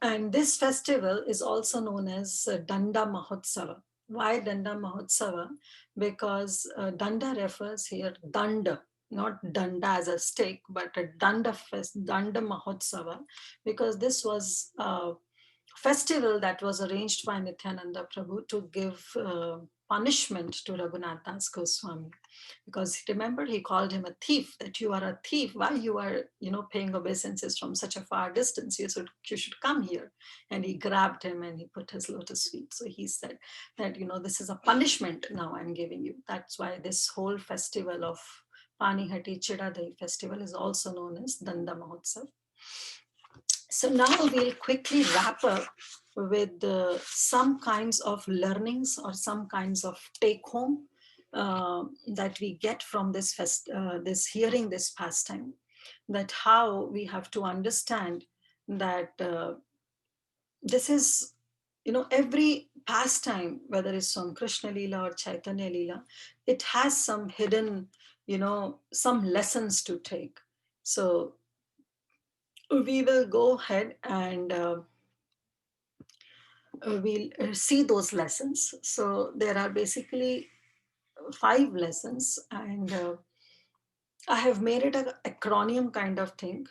And this festival is also known as Danda Mahotsava. Why Danda Mahotsava? Because Danda refers here, Danda, not Danda as a stick, but a Danda Danda Mahotsava, because this was a festival that was arranged by Nityananda Prabhu to give punishment to Raghunath Das Goswami, because remember, he called him a thief, that you are a thief, why you are, paying obeisances from such a far distance, you should come here. And he grabbed him and he put his lotus feet. So he said that, this is a punishment now I'm giving you. That's why this whole festival of Panihati Chidadai festival is also known as Danda Mahotsav. So now we'll quickly wrap up with some kinds of learnings or some kinds of take home that we get from this hearing, this pastime. That how we have to understand that this is, every pastime, whether it's on Krishna Lila or Chaitanya Lila, it has some hidden, some lessons to take. So we will go ahead and we'll see those lessons. So there are basically 5 lessons, and I have made it an acronym kind of thing.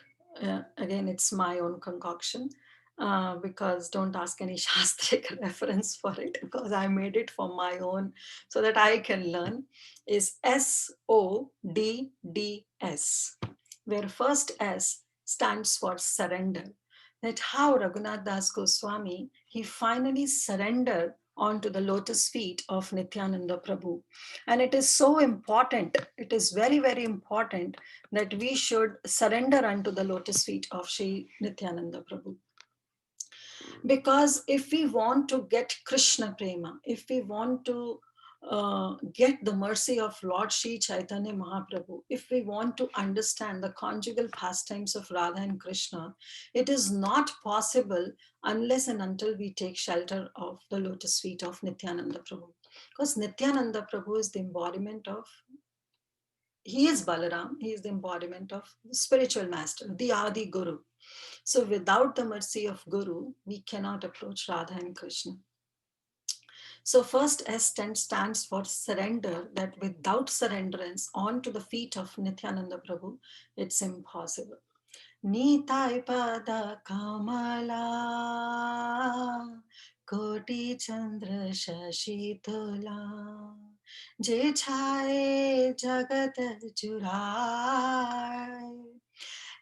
Again, it's my own concoction, because don't ask any Shastric reference for it, because I made it for my own so that I can learn. Is SODDS, where first S stands for surrender. That how Raghunath Das Goswami, he finally surrendered onto the lotus feet of Nityananda Prabhu. And it is so important, it is very, very important that we should surrender unto the lotus feet of Sri Nityananda Prabhu. Because if we want to get Krishna Prema, if we want to get the mercy of Lord Sri Chaitanya Mahaprabhu, if we want to understand the conjugal pastimes of Radha and Krishna, it is not possible unless and until we take shelter of the lotus feet of Nityananda Prabhu. Because Nityananda Prabhu is the embodiment of, he is Balaram, he is the embodiment of the spiritual master, the Adi Guru. So without the mercy of Guru, we cannot approach Radha and Krishna. So first S stands for surrender, that without surrenderance onto the feet of Nityananda Prabhu, it's impossible. Nitai pada kamala, koti chandra shashi tula, je chhaye jagat jurai.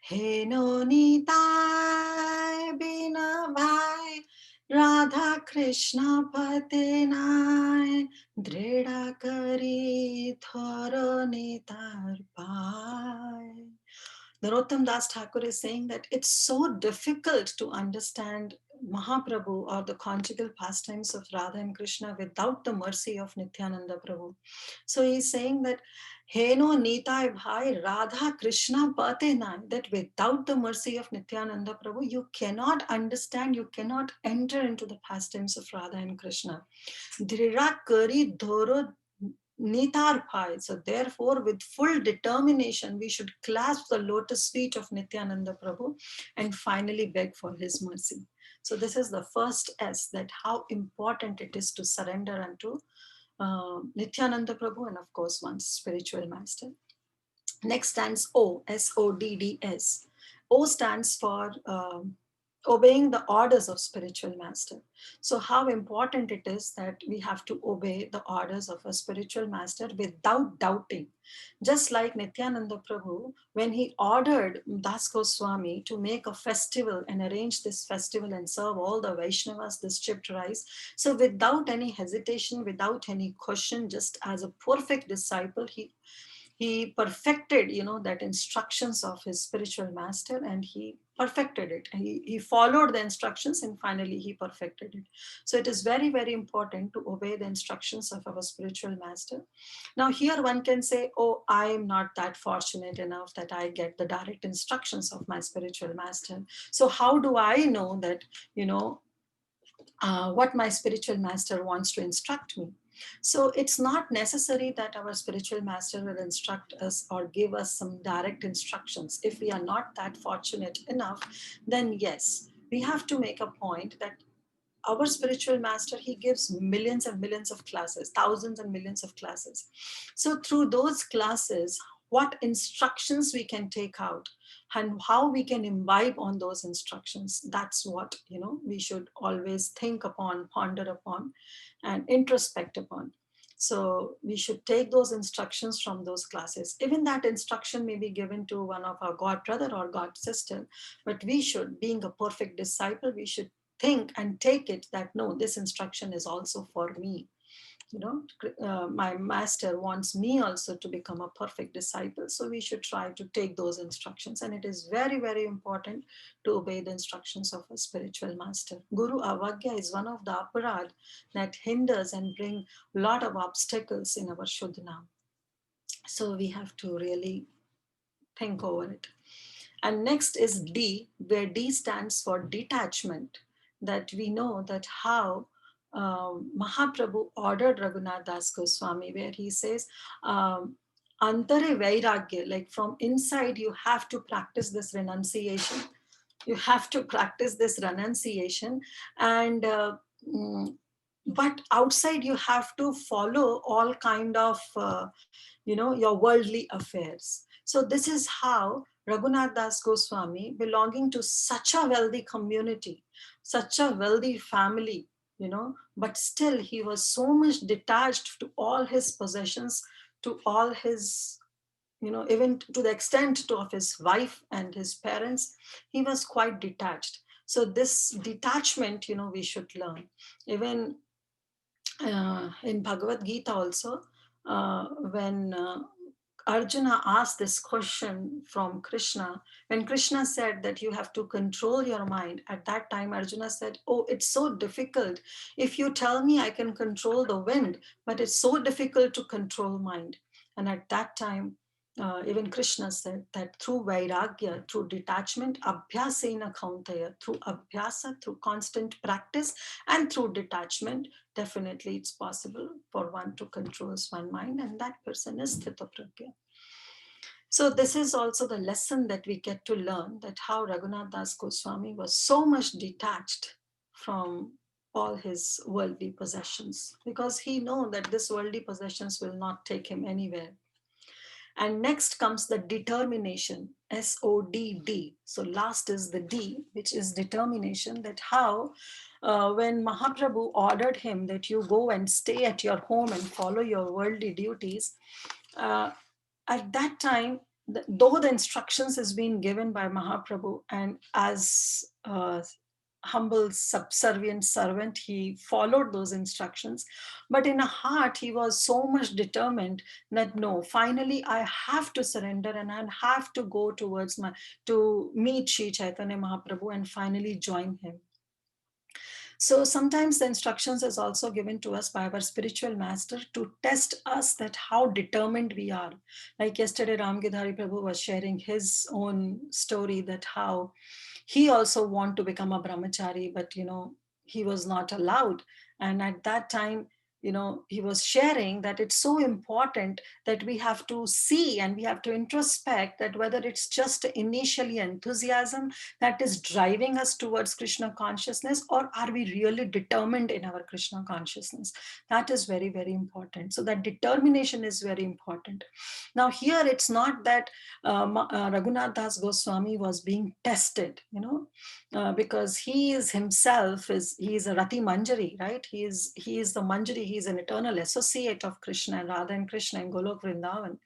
He no nitai bina bhai, Radha Krishna pate nai, dreda kari thoro nitar pai. Narottam Das Thakur is saying that it's so difficult to understand Mahaprabhu or the conjugal pastimes of Radha and Krishna without the mercy of Nityananda Prabhu. So he's saying that Heno Nitai Bhai Radha Krishna Pate Nai, that without the mercy of Nityananda Prabhu, you cannot understand, you cannot enter into the pastimes of Radha and Krishna. Drira Kari Dhoro Nitar Pai. So therefore, with full determination, we should clasp the lotus feet of Nityananda Prabhu and finally beg for his mercy. So this is the first S, that how important it is to surrender unto Nityananda Prabhu and of course one's spiritual master. Next stands O, SODDS. O stands for obeying the orders of spiritual master. So how important it is that we have to obey the orders of a spiritual master without doubting. Just like Nityananda Prabhu, when he ordered Das Goswami to make a festival and arrange this festival and serve all the Vaishnavas this chipped rice, so without any hesitation, without any question, just as a perfect disciple, he perfected, that instructions of his spiritual master, and he perfected it. He followed the instructions and finally he perfected it. So it is very, very important to obey the instructions of our spiritual master. Now here one can say, oh, I am not that fortunate enough that I get the direct instructions of my spiritual master. So how do I know that, what my spiritual master wants to instruct me? So it's not necessary that our spiritual master will instruct us or give us some direct instructions. If we are not that fortunate enough, then yes, we have to make a point that our spiritual master, he gives millions and millions of classes, thousands and millions of classes. So through those classes, what instructions we can take out and how we can imbibe on those instructions, that's what we should always think upon, ponder upon, and introspect upon. So we should take those instructions from those classes. Even that instruction may be given to one of our god brother or god sister, but we should, being a perfect disciple, we should think and take it that no, this instruction is also for me. You know, my master wants me also to become a perfect disciple, so we should try to take those instructions. And it is very, very important to obey the instructions of a spiritual master. Guru avagya is one of the aparad that hinders and bring a lot of obstacles in our shuddhana. So we have to really think over it. And next is D, where D stands for detachment. That we know that how Mahaprabhu ordered Raghunath Das Goswami, where he says, Antare Vairagya, like from inside, you have to practice this renunciation. You have to practice this renunciation. And mm, but outside you have to follow all kind of your worldly affairs. So this is how Raghunath Das Goswami, belonging to such a wealthy community, such a wealthy family, but still he was so much detached to all his possessions, to all his, even to the extent to of his wife and his parents. He was quite detached. So this detachment, we should learn. Even in Bhagavad Gita also, when Arjuna asked this question from Krishna, when Krishna said that you have to control your mind, at that time Arjuna said, oh, it's so difficult. If you tell me I can control the wind, but it's so difficult to control mind. And at that time, even Krishna said that through vairagya, through detachment, abhyasena kauntaya, through abhyasa, through constant practice, and through detachment, definitely it's possible for one to control one mind, and that person is sthita pragya. So this is also the lesson that we get to learn, that how Raghunath Das Goswami was so much detached from all his worldly possessions, because he know that this worldly possessions will not take him anywhere. And next comes the determination, SODD. So last is the D, which is determination, that how when Mahaprabhu ordered him that you go and stay at your home and follow your worldly duties, uh, at that time, though the instructions is being given by Mahaprabhu, and as humble subservient servant, he followed those instructions, but in a heart he was so much determined that no, finally I have to surrender and I have to go towards to meet Sri Chaitanya Mahaprabhu and finally join him. So sometimes the instructions is also given to us by our spiritual master to test us that how determined we are. Like yesterday, Ram Gidhari Prabhu was sharing his own story, that how he also want to become a brahmachari, but he was not allowed. And at that time, he was sharing that it's so important that we have to see and we have to introspect that whether it's just initially enthusiasm that is driving us towards Krishna consciousness, or are we really determined in our Krishna consciousness? That is very, very important. So that determination is very important. Now here it's not that Raghunath Das Goswami was being tested, because he is himself he is a Rati Manjari, right? He is the Manjari. He is an eternal associate of Krishna and Radha and Krishna in Golok Vrindavan,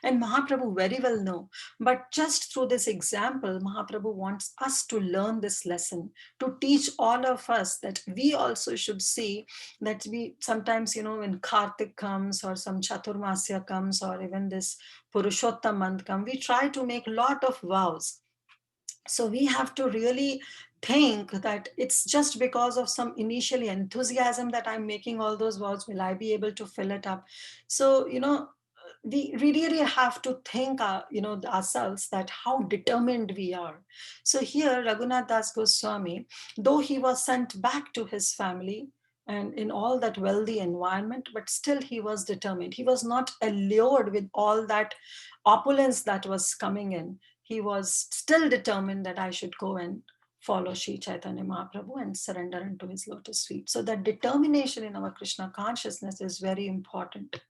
and Mahaprabhu very well know. But just through this example, Mahaprabhu wants us to learn this lesson, to teach all of us that we also should see that we sometimes, when Kartik comes or some Chaturmasya comes or even this Purushottam month comes, we try to make a lot of vows. So we have to really think that it's just because of some initial enthusiasm that I'm making all those vows. Will I be able to fill it up? So, we really have to think, ourselves that how determined we are. So here, Raghunath Das Goswami, though he was sent back to his family and in all that wealthy environment, but still he was determined. He was not allured with all that opulence that was coming in. He was still determined that I should go and follow Sri Chaitanya Mahaprabhu and surrender into his lotus feet. So that determination in our Krishna consciousness is very important.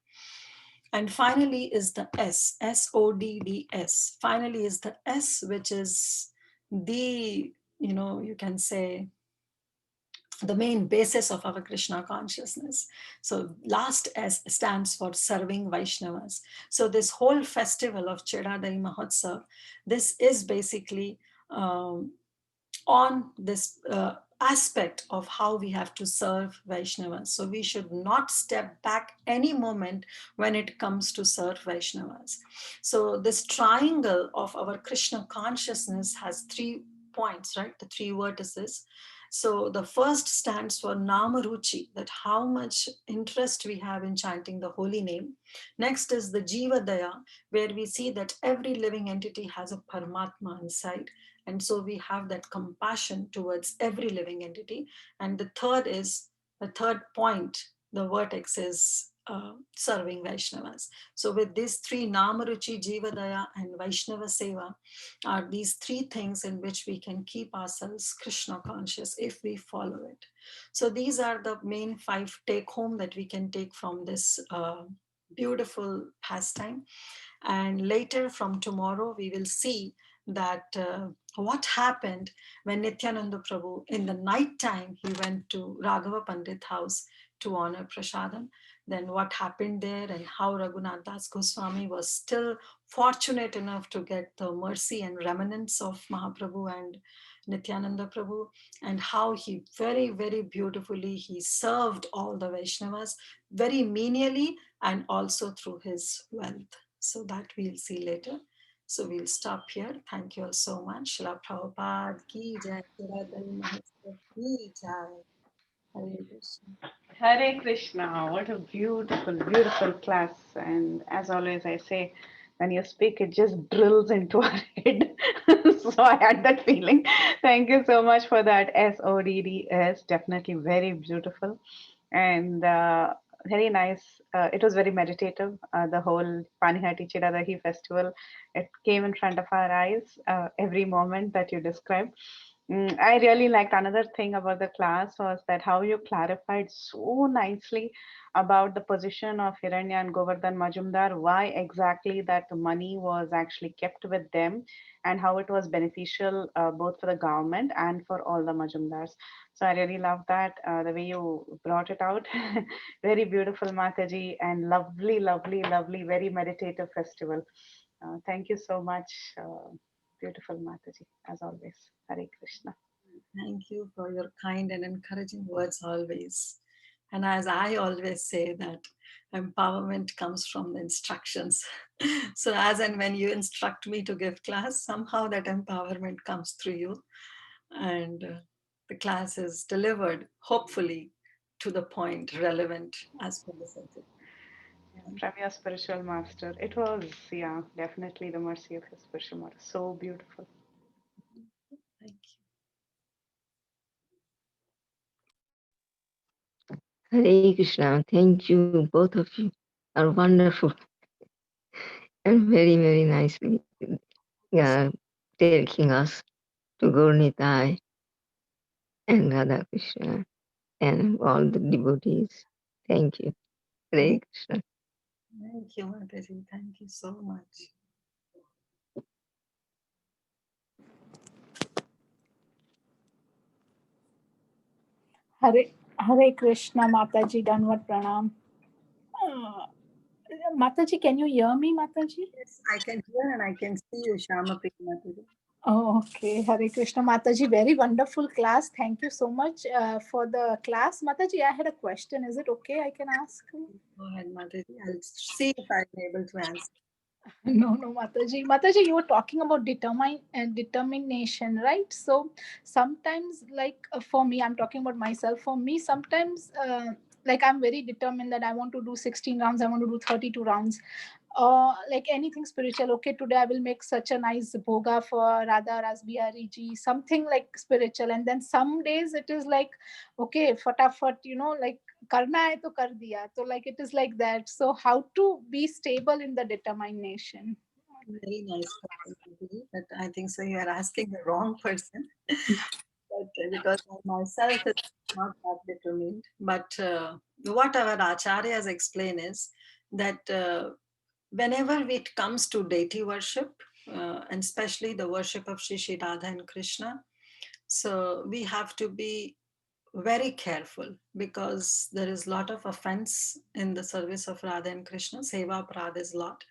And finally is the S, SODDS. Finally is the S, which is the, you can say, the main basis of our Krishna consciousness. So last S stands for serving Vaishnavas. So this whole festival of Chedadai Mahotsav, this is basically on this aspect of how we have to serve Vaishnavas. So we should not step back any moment when it comes to serve Vaishnavas. So this triangle of our Krishna consciousness has 3 points, right? The 3 vertices. So the first stands for Namaruchi, that how much interest we have in chanting the holy name. Next is the Jiva Daya, where we see that every living entity has a Paramatma inside. And so we have that compassion towards every living entity. And the third point, the vertex is serving Vaishnavas. So with these 3, Namaruchi, Jivadaya, and Vaishnava Seva, are these 3 things in which we can keep ourselves Krishna conscious if we follow it. So these are the main 5 take home that we can take from this beautiful pastime. And later from tomorrow, we will see that what happened when Nityananda Prabhu, in the night time, he went to Raghava Pandit house to honor Prasadam. Then what happened there, and how Raghunath Das Goswami was still fortunate enough to get the mercy and remnants of Mahaprabhu and Nityananda Prabhu, and how he very, very beautifully he served all the Vaishnavas very menially and also through his wealth. So that we'll see later. So we'll stop here. Thank you all so much. Srila Prabhupada ki jai, Kiradai Mahotsav ki jai. Hare Krishna. Hare Krishna. What a beautiful, beautiful class. And as always, I say, when you speak, it just drills into our head. So I had that feeling. Thank you so much for that. SODDS. Definitely very beautiful. And very nice. It was very meditative. The whole Panihati Chiradahi festival, it came in front of our eyes every moment that you described. I really liked another thing about the class was that how you clarified so nicely about the position of Hiranya and Govardhan Majumdar, why exactly that the money was actually kept with them, and how it was beneficial both for the government and for all the Majumdars. So I really love that the way you brought it out. Very beautiful, Mataji, and lovely, lovely, lovely, very meditative festival. Thank you so much. Beautiful Mataji, as always. Hare Krishna. Thank you for your kind and encouraging words always. And as I always say, that empowerment comes from the instructions. So as and when you instruct me to give class, somehow that empowerment comes through you. And the class is delivered, hopefully, to the point, relevant as per the subject. Yes, from your spiritual master. It was, yeah, definitely the mercy of your spiritual master. So beautiful. Thank you. Hare Krishna. Thank you. Both of you are wonderful and very, very nicely uh, taking us to Gaurnitai and Radha Krishna and all the devotees. Thank you. Hare Krishna. Thank you, Mataji. Thank you so much. Hare, Hare Krishna, Mataji, Danvat Pranam. Uh, Mataji, can you hear me, Mataji? Yes, I can hear and I can see you, Shama Priya Mataji. Oh, okay. Hare Krishna, Mataji. Very wonderful class. Thank you so much for the class. Mataji, I had a question. Is it okay? I can ask? Go ahead, Mataji. I'll see if I'm able to answer. No, no, Mataji. Mataji, you were talking about determination, right? So sometimes, like for me, I'm talking about myself. For me, sometimes, like I'm very determined that I want to do 16 rounds. I want to do 32 rounds. Like anything spiritual. Okay, today I will make such a nice bhoga for Radha Rasbihari ji, something like spiritual. And then some days it is like, okay, fatafat, like karna hai to kar diya. So like it is like that. So how to be stable in the determination? Very nice question, Mataji. But I think so. You are asking the wrong person. But because I myself is not that determined. But what our acharyas explain is that whenever it comes to deity worship, and especially the worship of Shri Radha and Krishna, so we have to be very careful, because there is a lot of offense in the service of Radha and Krishna. Seva Prad is a lot.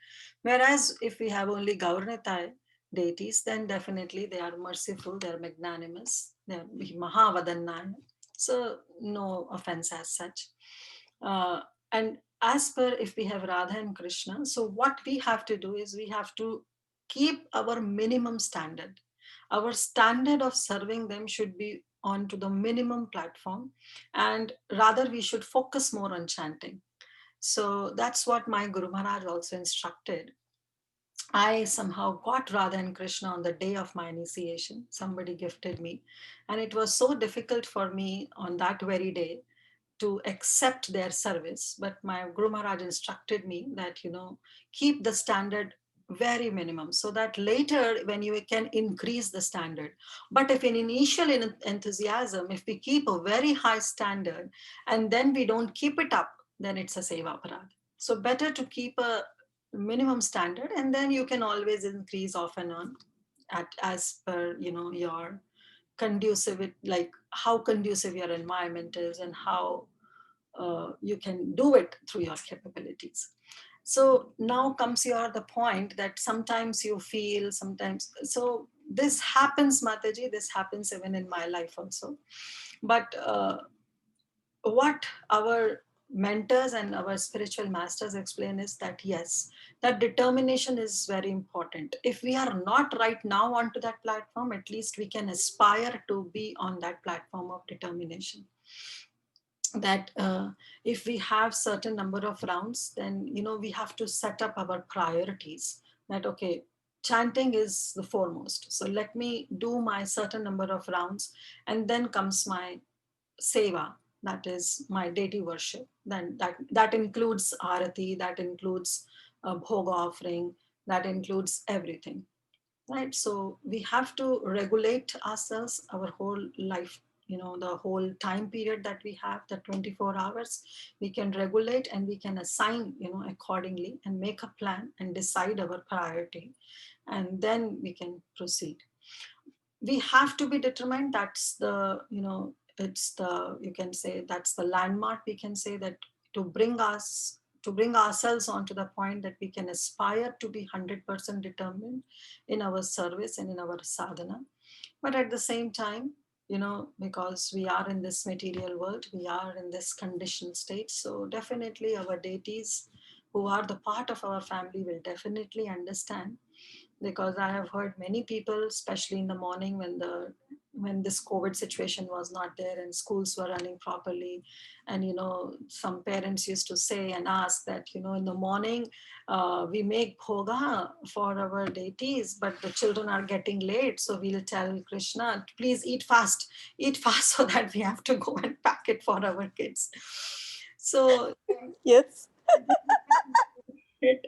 Whereas if we have only Gauranitai deities, then definitely they are merciful, they are magnanimous, they are Mahavadannaya. So no offense as such. Uh, and as per if we have Radha and Krishna, so what we have to do is we have to keep our minimum standard. Our standard of serving them should be on to the minimum platform, and rather we should focus more on chanting. So that's what my Guru Maharaj also instructed. I somehow got Radha and Krishna on the day of my initiation. Somebody gifted me, and it was so difficult for me on that very day to accept their service. But my Guru Maharaj instructed me that, keep the standard very minimum, so that later when you can increase the standard. But if in initial enthusiasm, if we keep a very high standard and then we don't keep it up, then it's a seva parad. So better to keep a minimum standard, and then you can always increase off and on as per your conducive, like how conducive your environment is and how you can do it through your capabilities. So now comes your the point that sometimes you feel, sometimes, so this happens, Mataji, this happens even in my life also. But what our mentors and our spiritual masters explain is that yes, that determination is very important. If we are not right now onto that platform, at least we can aspire to be on that platform of determination. That if we have certain number of rounds, then we have to set up our priorities. That okay, chanting is the foremost, so let me do my certain number of rounds, and then comes my seva, that is my deity worship. Then that includes arati, that includes bhoga offering, that includes everything, right? So we have to regulate ourselves, our whole life, the whole time period that we have, the 24 hours, we can regulate and we can assign, accordingly, and make a plan and decide our priority, and then we can proceed. We have to be determined. That's the, it's the, you can say that's the landmark, we can say that, to bring us, to bring ourselves onto the point that we can aspire to be 100% determined in our service and in our sadhana. But at the same time, because we are in this material world, we are in this conditioned state, so definitely our deities who are the part of our family will definitely understand. Because I have heard many people, especially in the morning when this COVID situation was not there and schools were running properly, and some parents used to say and ask that in the morning we make bhoga for our deities, but the children are getting late, so we'll tell Krishna, please eat fast, so that we have to go and pack it for our kids. So Yes. it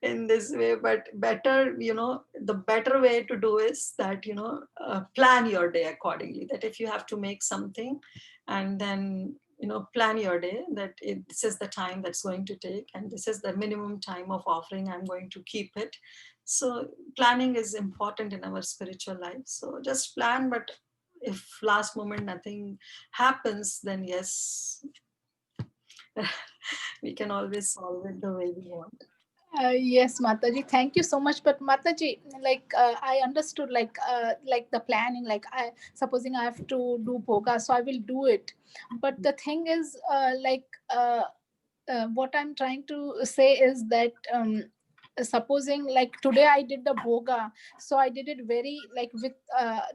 in this way, but better, the better way to do is that plan your day accordingly. That if you have to make something, and then plan your day, that this is the time that's going to take, and this is the minimum time of offering I'm going to keep it. So planning is important in our spiritual life, so just plan. But if last moment nothing happens, then yes, we can always solve it the way we want. Yes, Mataji, thank you so much. But Mataji, I understood, like the planning. Like, I supposing I have to do boga, so I will do it. But the thing is, what I'm trying to say is that, supposing like today I did the boga, so I did it very like with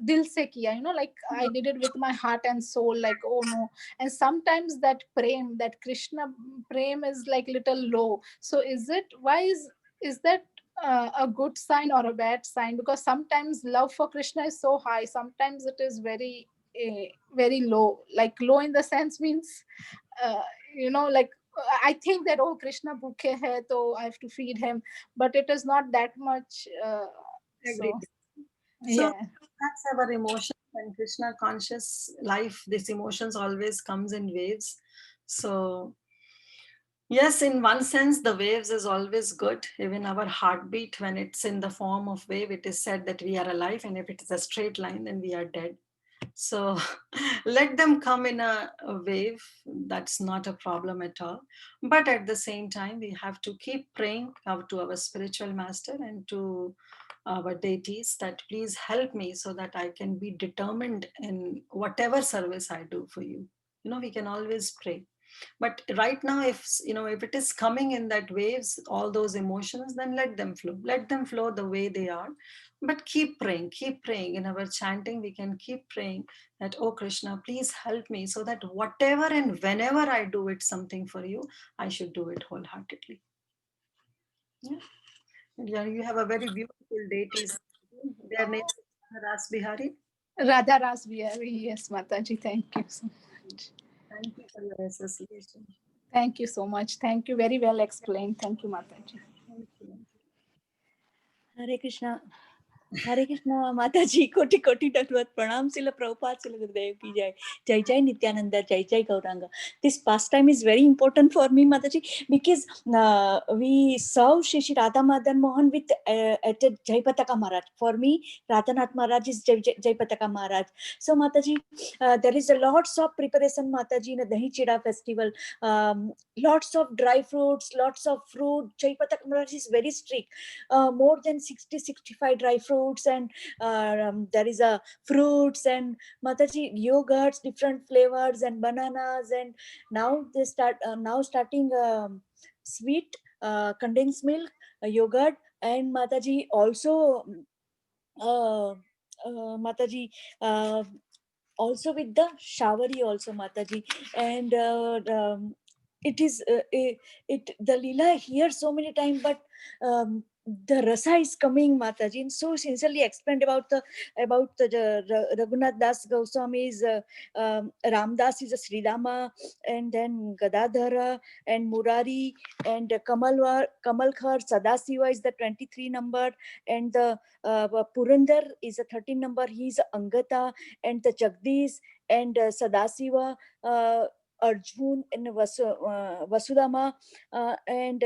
dil se kiya, like I did it with my heart and soul, like, oh no. And sometimes that prem, that Krishna prem is like little low. So is that a good sign or a bad sign? Because sometimes love for Krishna is so high, sometimes it is very low. Like low in the sense means, uh, like I think that, oh, Krishna bhukhe hai, so I have to feed him, but it is not that much. So Agreed. So yeah. that's our emotions, and Krishna conscious life. These emotions always comes in waves. So yes, in one sense, the waves is always good. Even our heartbeat, when it's in the form of wave, it is said that we are alive, and if it is a straight line, then we are dead. So let them come in a wave. That's not a problem at all. But at the same time, we have to keep praying out to our spiritual master and to our deities that please help me so that I can be determined in whatever service I do for you. We can always pray. But right now, if it is coming in that waves, all those emotions, then let them flow the way they are. But keep praying. In our chanting we can keep praying that, oh Krishna, please help me so that whatever and whenever I do it something for you, I should do it wholeheartedly. Yeah. Yeah, you have a very beautiful deities. Their name is Ras Bihari. Radha Ras Bihari. Yes, Mataji. Thank you so much. Thank you for your association. Thank you so much. Thank you. Very well explained. Thank you, Mataji. Thank you. Hare Krishna. Hare Krishna, Mataji, koti koti dandavat pranam, Srila Prabhupada, Srila Gurudev ki jai. Jai Jai Nityananda, Jai Jai Gauranga. This pastime is very important for me, Mataji, because we serve Shri Radha Madan Mohan with at Jai Pataka Maharaj. For me, Radhanath Maharaj is Jai Pataka Maharaj. So Mataji, there is a lots of preparation, Mataji, in the Dahi Chida festival. Lots of dry fruits, lots of fruit. Jai Pataka Maharaj is very strict. More than 60-65 dry fruits, and there is a fruits and Mataji yogurts, different flavors and bananas, and now they starting sweet condensed milk, yogurt, and Mataji also uh, Mataji also with the showery also, Mataji, and it is the Lila here so many times, but the rasa is coming, Mataji, and so sincerely explained about the Raghunath Das Goswami's Ramdas is a Sridama, and then Gadadhara and Murari, and Kamalkar Sadasiva is the 23 number, and the Purandar is a 13 number. He is Angata, and the Jagdish and Sadasiva, Arjun and Vasudama, and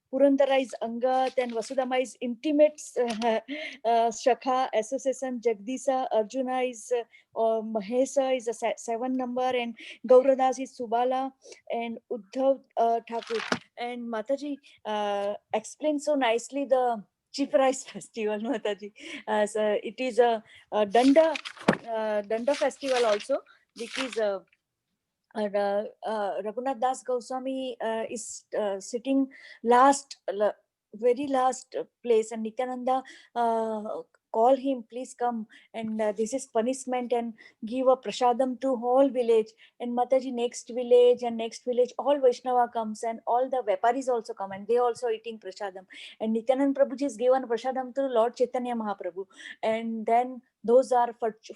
Purandara is Angat, and Vasudama is intimate Shakha association. Jagdisa Arjuna is Mahesa is a 7 number, and Gauradas is Subala, and Uddhav Thakur. And Mataji explained so nicely the Chief Rice Festival, Mataji. So it is a Danda festival also, because Raghunath Das Goswami is sitting very last place, and Nityananda call him, please come, and this is punishment, and give a prasadam to whole village. And Mataji, next village and next village, all Vaishnava comes, and all the Veparis also come, and they also eating prasadam. And Nityananda Prabhuji is given prasadam to Lord Chaitanya Mahaprabhu, and then those are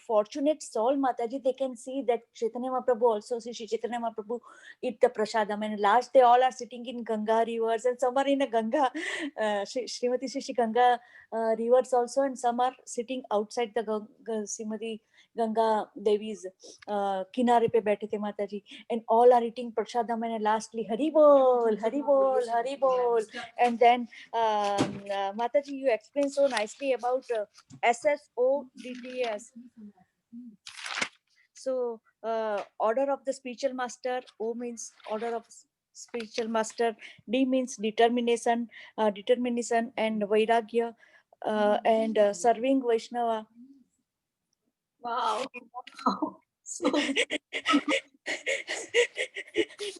fortunate soul, Mataji, they can see that Chaitanya Mahaprabhu also, see Chaitanya Mahaprabhu eat the prasadam, and last they all are sitting in Ganga rivers, and some are in a Ganga, Srimati Shri Ganga rivers also, and some are sitting outside the Srimati Ganga Devi's kinare pe baithe the, Mataji, and all are eating prasadam, and lastly Hari Bol, Hari Bol, Hari Bol. And then Mataji, you explained so nicely about SSODTS. So order of the spiritual master. O means order of spiritual master. D means determination, and Vairagya, and serving Vaishnava. Wow. So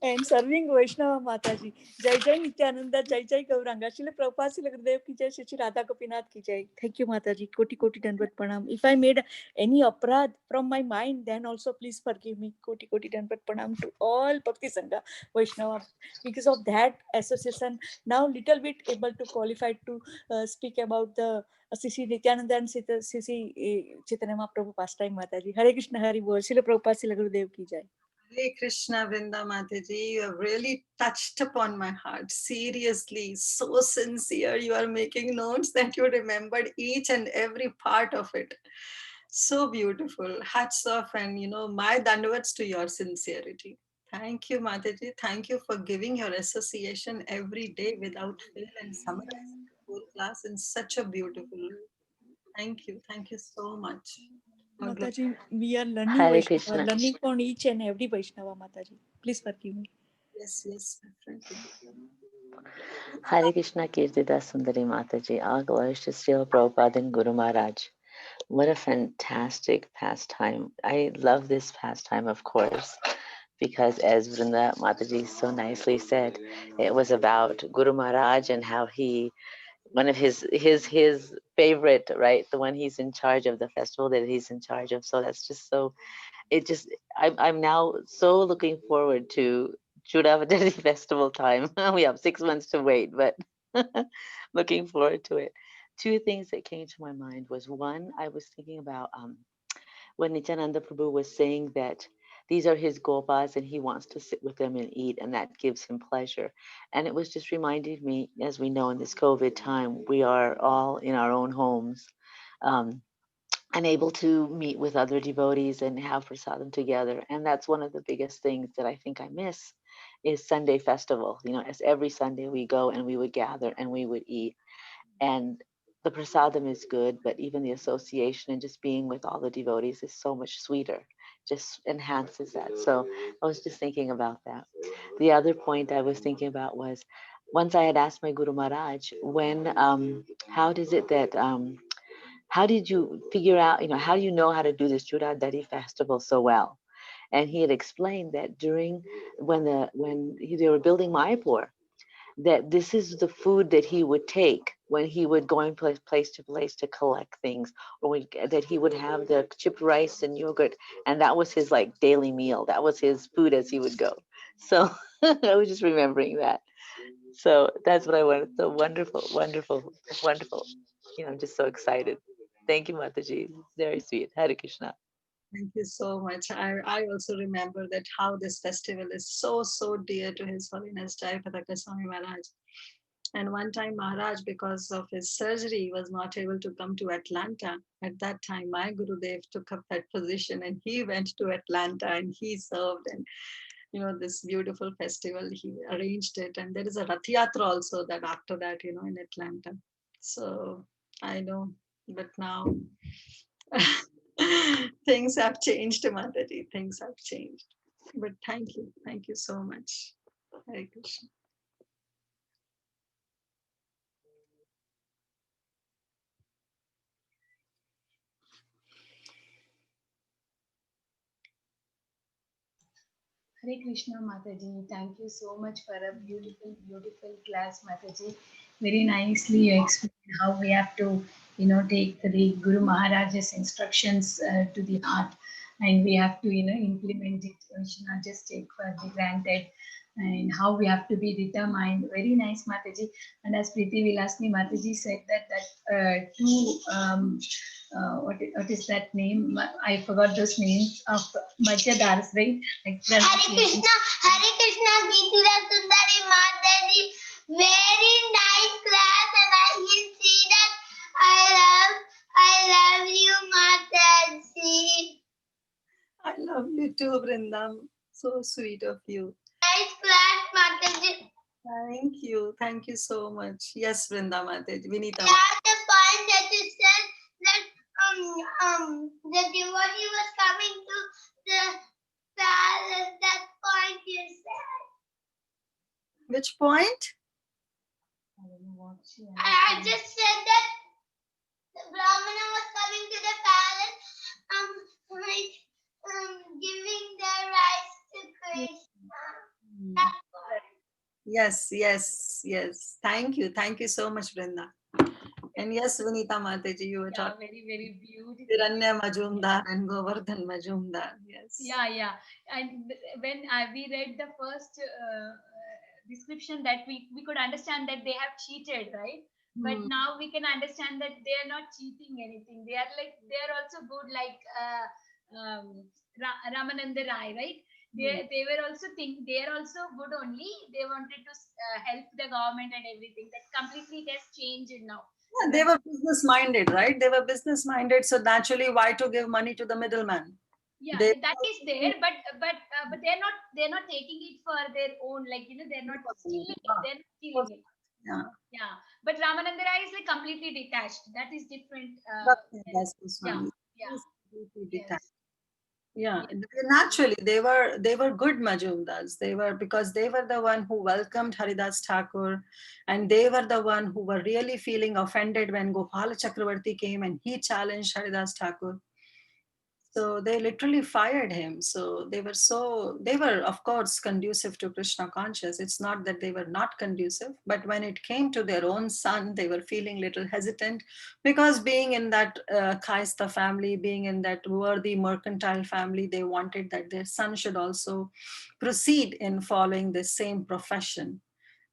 And serving Vaishnava, Mataji. Jai Jai Nityananda, Jai Jai Gauranga. Srila Prabhupada, Srila Gurudev ki jai, Shri Radha Gopinath ki jai. Thank you, Mataji. Koti koti dandavat pranam. If I made any aparadh from my mind, then also please forgive me. Koti koti dandavat pranam to all Bhakti Sangha Vaishnava. Because of that association, now little bit able to qualify to speak about the Sisi Nityananda and Sisi Chaitanya Mahaprabhu pastime, Mataji. Hare Krishna, Hari Bol. Srila Prabhupada, Srila Gurudev ki jai. Hare Krishna, Vrinda Mataji, you have really touched upon my heart. Seriously, so sincere. You are making notes that you remembered each and every part of it. So beautiful. Hats off, and my dandavats to your sincerity. Thank you, Mataji. Thank you for giving your association every day without fail and summarizing the whole class in such a beautiful way. Thank you. Thank you so much. Mataji, we are learning Hare Vaishnava, Krishna. learning from each and every Vaishnava, Mataji. Please forgive me. Yes, yes, definitely. Hare Krishna Kirtida Sundari Mataji. All glories to Srila Prabhupada and Guru Maharaj. What a fantastic pastime. I love this pastime, of course, because as Vrinda Mataji so nicely said, it was about Guru Maharaj and how he, one of his favorite, right, the one he's in charge of, the festival that he's in charge of. So that's just so, it just, I'm now so looking forward to Chudavadari festival time. We have 6 months to wait, but looking forward to it. Two things that came to my mind was, one, I was thinking about when Nityananda Prabhu was saying that these are his gopas and he wants to sit with them and eat, and that gives him pleasure. And it was just reminding me, as we know in this COVID time, we are all in our own homes. Um, Unable to meet with other devotees and have prasadam together. And that's one of the biggest things that I think I miss is Sunday festival. You know, as every Sunday we go and we would gather and we would eat. And the prasadam is good, but even the association and just being with all the devotees is so much sweeter, just enhances that. So I was just thinking about that. The other point I was thinking about was, once I had asked my Guru Maharaj, how does it that, how did you figure out, how do you know how to do this Chudadari festival so well? And he had explained that during they were building Mayapur, that this is the food that he would take when he would go in place to place to collect things, or that he would have the chipped rice and yogurt, and that was his like daily meal. That was his food as he would go. So I was just remembering that. So that's what I wanted. So wonderful, wonderful, wonderful. I'm just so excited. Thank you, Mataji. Very sweet. Hare Krishna. Thank you so much. I also remember that how this festival is so, so dear to His Holiness Jai Padaka Swami Maharaj. And one time Maharaj, because of his surgery, was not able to come to Atlanta. At that time, my Gurudev took up that position and he went to Atlanta and he served. And this beautiful festival, he arranged it. And there is a Rath Yatra also that after that, in Atlanta. So I know, but now things have changed, Mataji. Things have changed. But thank you. Thank you so much. Hare Krishna. Hare Krishna Mataji, thank you so much for a beautiful, beautiful class, Mataji. Very nicely you explained how we have to, take the Guru Maharaj's instructions to the heart, and we have to, implement it. We should not just take for granted, and how we have to be determined. Very nice, Mataji. And as Preeti Vilasni Mataji said that two what is that name? I forgot those names of Madhyadars, right? Like Hare Krishna, Kirtida Sundari Mataji. Very nice class, and I can see that I love you, Mataji. I love you too, Vrindam. So sweet of you. Nice class, Mataji. Thank you. Thank you so much. Yes, Vrinda Mataji. Vinita. Yeah, the point that you said that the devotee was coming to the palace. That point you said. Which point? I just said that the Brahmana was coming to the palace, giving the rice to Krishna. That part. Yes, yes, yes. Thank you. Thank you so much, Vrinda. And yes, Vinita Mataji, you were talking. Very, very beautiful. Tiranya Majumdar and Govardhan Majumdar. Yes. Yeah. And when we read the first description, that we could understand that they have cheated, right? But now we can understand that they are not cheating anything. They are also good, like Ramananda Rai, right? They were also they are also good only. They wanted to help the government and everything. That completely it has changed now. Yeah, they were business minded, right? They were business minded. So naturally, why to give money to the middleman? Yeah, that is there, but they're not taking it for their own, like they're not stealing it. They're not stealing it. Yeah. But Ramananda Rai is like completely detached. That is different. That's Yeah. detached. Yes. Yeah, naturally they were good Majumdars. They were, because they were the one who welcomed Haridas Thakur, and they were the one who were really feeling offended when Gopal Chakravarti came and he challenged Haridas Thakur. So they literally fired him. So they were of course conducive to Krishna conscious. It's not that they were not conducive, but when it came to their own son, they were feeling little hesitant, because being in that Kaista family, being in that worthy mercantile family, they wanted that their son should also proceed in following the same profession.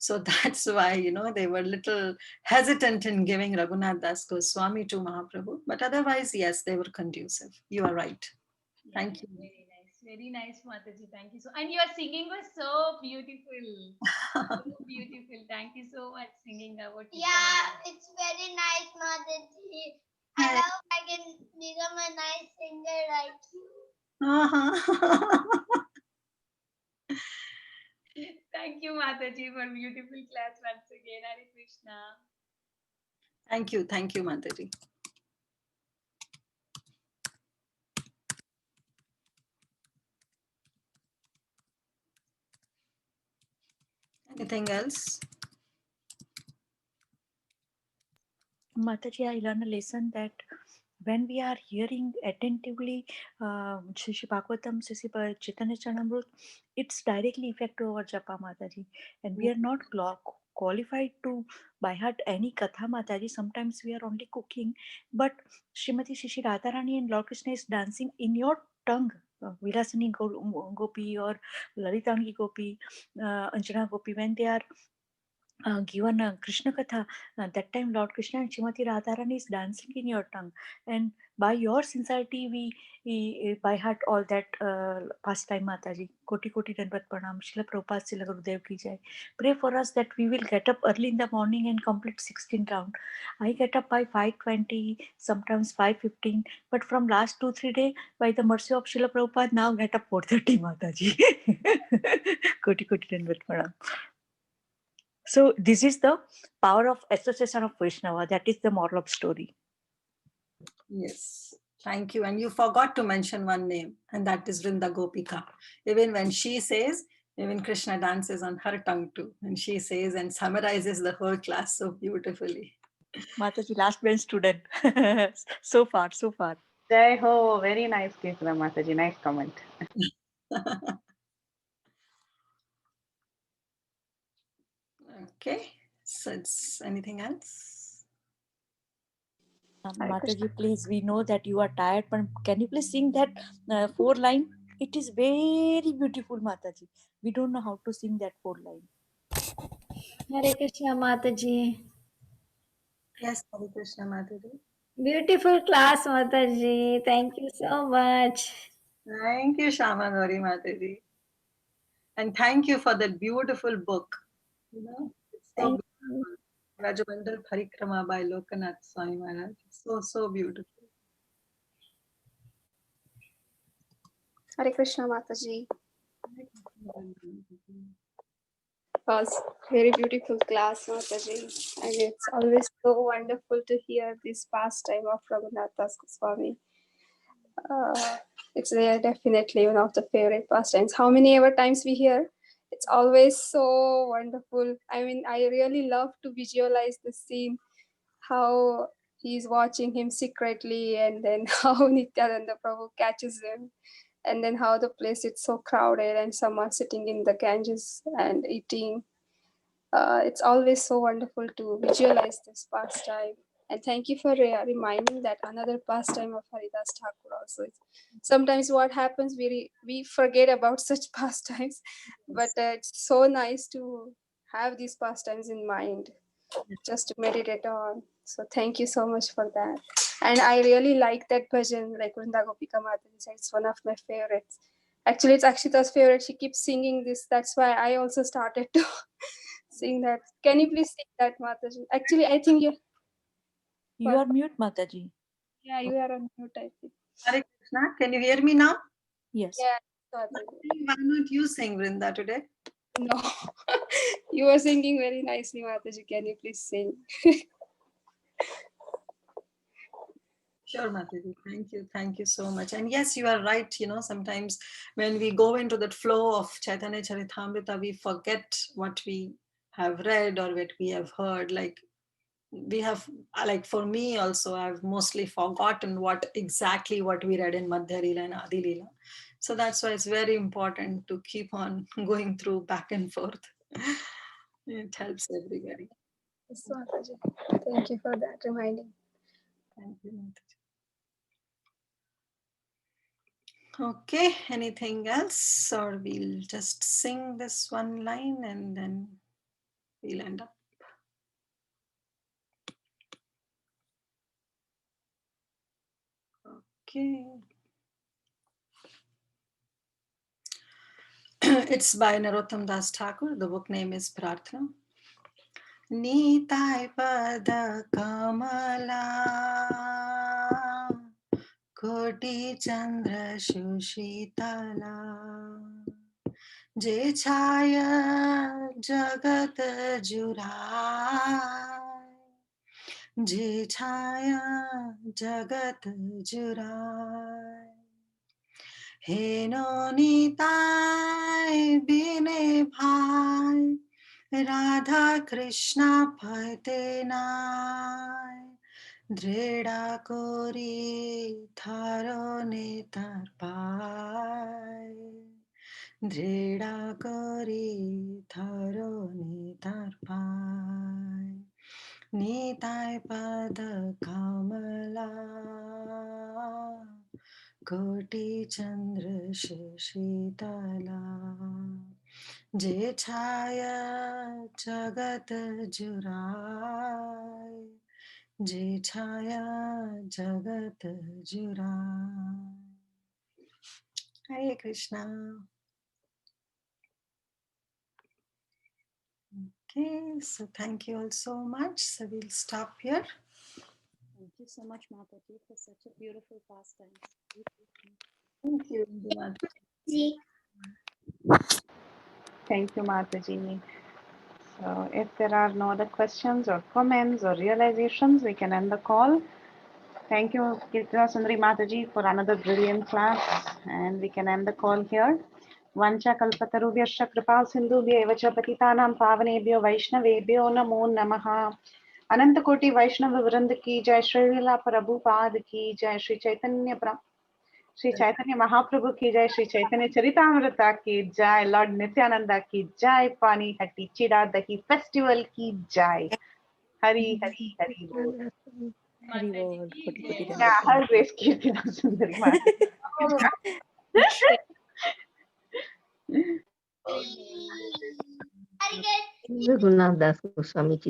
So that's why, they were little hesitant in giving Raghunath Das Goswami to Mahaprabhu. But otherwise, yes, they were conducive. You are right. Yeah, Thank yeah, you. very nice, Mataji. Thank you so. And your singing was so beautiful, so beautiful. Thank you so much singing about. Yeah, it's very nice, Mataji. I hope I can become a nice singer like you. Uh-huh. Thank you, Mataji, for beautiful class once again. Hare Krishna. Thank you, Mataji. Anything else? Mataji, I learned a lesson that when we are hearing attentively Shri Bhagavatam, Shri Chaitanya Charanamrut, it's directly effect to our japa, Mataji. And we are not qualified to by heart any katha, Mataji. Sometimes we are only cooking, but Srimati Shri Radharani and Lord Krishna is dancing in your tongue. Vilasani Gopi or Lalitangi Gopi, Anjana Gopi, when they are given Krishna Katha, that time Lord Krishna and Srimati Radharani is dancing in your tongue. And by your sincerity, we by heart all that pastime, Mataji. Koti Koti Dandavat Pranam, Srila Prabhupada, Srila Gurudev ki jai. Pray for us that we will get up early in the morning and complete 16 round. I get up by 5:20, sometimes 5:15, but from last 2-3 days, by the mercy of Srila Prabhupada, now get up 4:30, Mataji. Koti Koti Dandavat Pranam. So this is the power of association of Vaishnava. That is the moral of story. Yes. Thank you. And you forgot to mention one name, and that is Vrinda Gopika. Even when she says, even Krishna dances on her tongue too. And she says and summarizes the whole class so beautifully. Mataji, last bench student. So far, so far. Jai Ho, very nice, Kirtida Mataji. Nice comment. Okay. So it's anything else? Hare Krishna. Mataji, please, we know that you are tired, but can you please sing that 4 line? It is very beautiful, Mataji. We don't know how to sing that 4 line. Hare Krishna Mataji. Yes, Hare Krishna Madhuri. Beautiful class, Mataji. Thank you so much. Thank you, Shama Gauri Mataji. And thank you for that beautiful book. It's so Thank you. beautiful. Rajamandal Parikrama by Lokanath Swami Maharaj. It's so, so beautiful. Hare Krishna Mataji. Was very beautiful class, Mataji, and it's always so wonderful to hear this pastime of Raghunath Das Goswami. It's definitely one of the favorite pastimes. How many ever times we hear, it's always so wonderful. I mean, I really love to visualize the scene, how he's watching him secretly, and then how Nityananda Prabhu catches him, and then how the place is so crowded and someone sitting in the Ganges and eating. It's always so wonderful to visualize this pastime. And thank you for reminding that another pastime of Haridas Thakur also. Sometimes what happens, we forget about such pastimes, but it's so nice to have these pastimes in mind, just to meditate on. So thank you so much for that. And I really like that bhajan, like Vrinda Gopika Mataji said, it's one of my favorites. Actually, it's Akshita's favorite. She keeps singing this. That's why I also started to sing that. Can you please sing that, Mataji? Actually, I think You are mute, Mataji. yeah, you are on mute, I think. Hare Krishna, can you hear me now? Yes. Yeah, Mataji. Why not you sing Vrinda today? No, you were singing very nicely, Mataji. Can you please sing? Sure, Mataji. Thank you so much. And yes, you are right. Sometimes when we go into that flow of Chaitanya Charitamrita, we forget what we have read or what we have heard. Like for me also, I've mostly forgotten what we read in Madhya Lila and Adi Lila. So that's why it's very important to keep on going through back and forth. It helps everybody. Yes, Mataji. Thank you for that reminding. Thank you, Mataji. Okay, anything else? Or we'll just sing this one line and then we'll end up. Okay. It's by Narottam Das Thakur. The book name is Prarthana. Nitai pada kamala koti chandra shushitala je chaya jagat jurai je chaya jagat jurai हेनो Nitai बिने भाई राधा कृष्णा फते नाय दृढ़ा कोरी थारो नेतार पाय दृढ़ा कोरी थारो नेतार पाय निताय पद कमला कोटि चंद्र शीतला जे छाया जगत जुराय जे छाया जगत जुराय. Hare Krishna. Okay, so thank you all so much. So we'll stop here. Thank you so much, Mataji, for such a beautiful pastime. Thank you. Thank you, Mataji. So if there are no other questions or comments or realizations, we can end the call. Thank you, Kirtida Sundari Mataji, for another brilliant class, and we can end the call here. Vancha kalpatarubhyascha kripal sindhubhya eva cha patitanam pavanebhyo vaishnavebhyo namo namaha. अनंत कोटि वैष्णव वृंद की जय, श्री लीला प्रभुपाद की जय, श्री चैतन्य महाप्रभु की जय, श्री चैतन्य चरितामृता की जय, लॉर्ड नित्यानंदा की जय, पानी हट्टी चिड़ा दही फेस्टिवल की जय. हरी हरी हरी बोल. Hari bol, koti koti Yeah, dandat her pranam. grace Kirtida Sundari Mataji. Hare Raghunath Das Goswami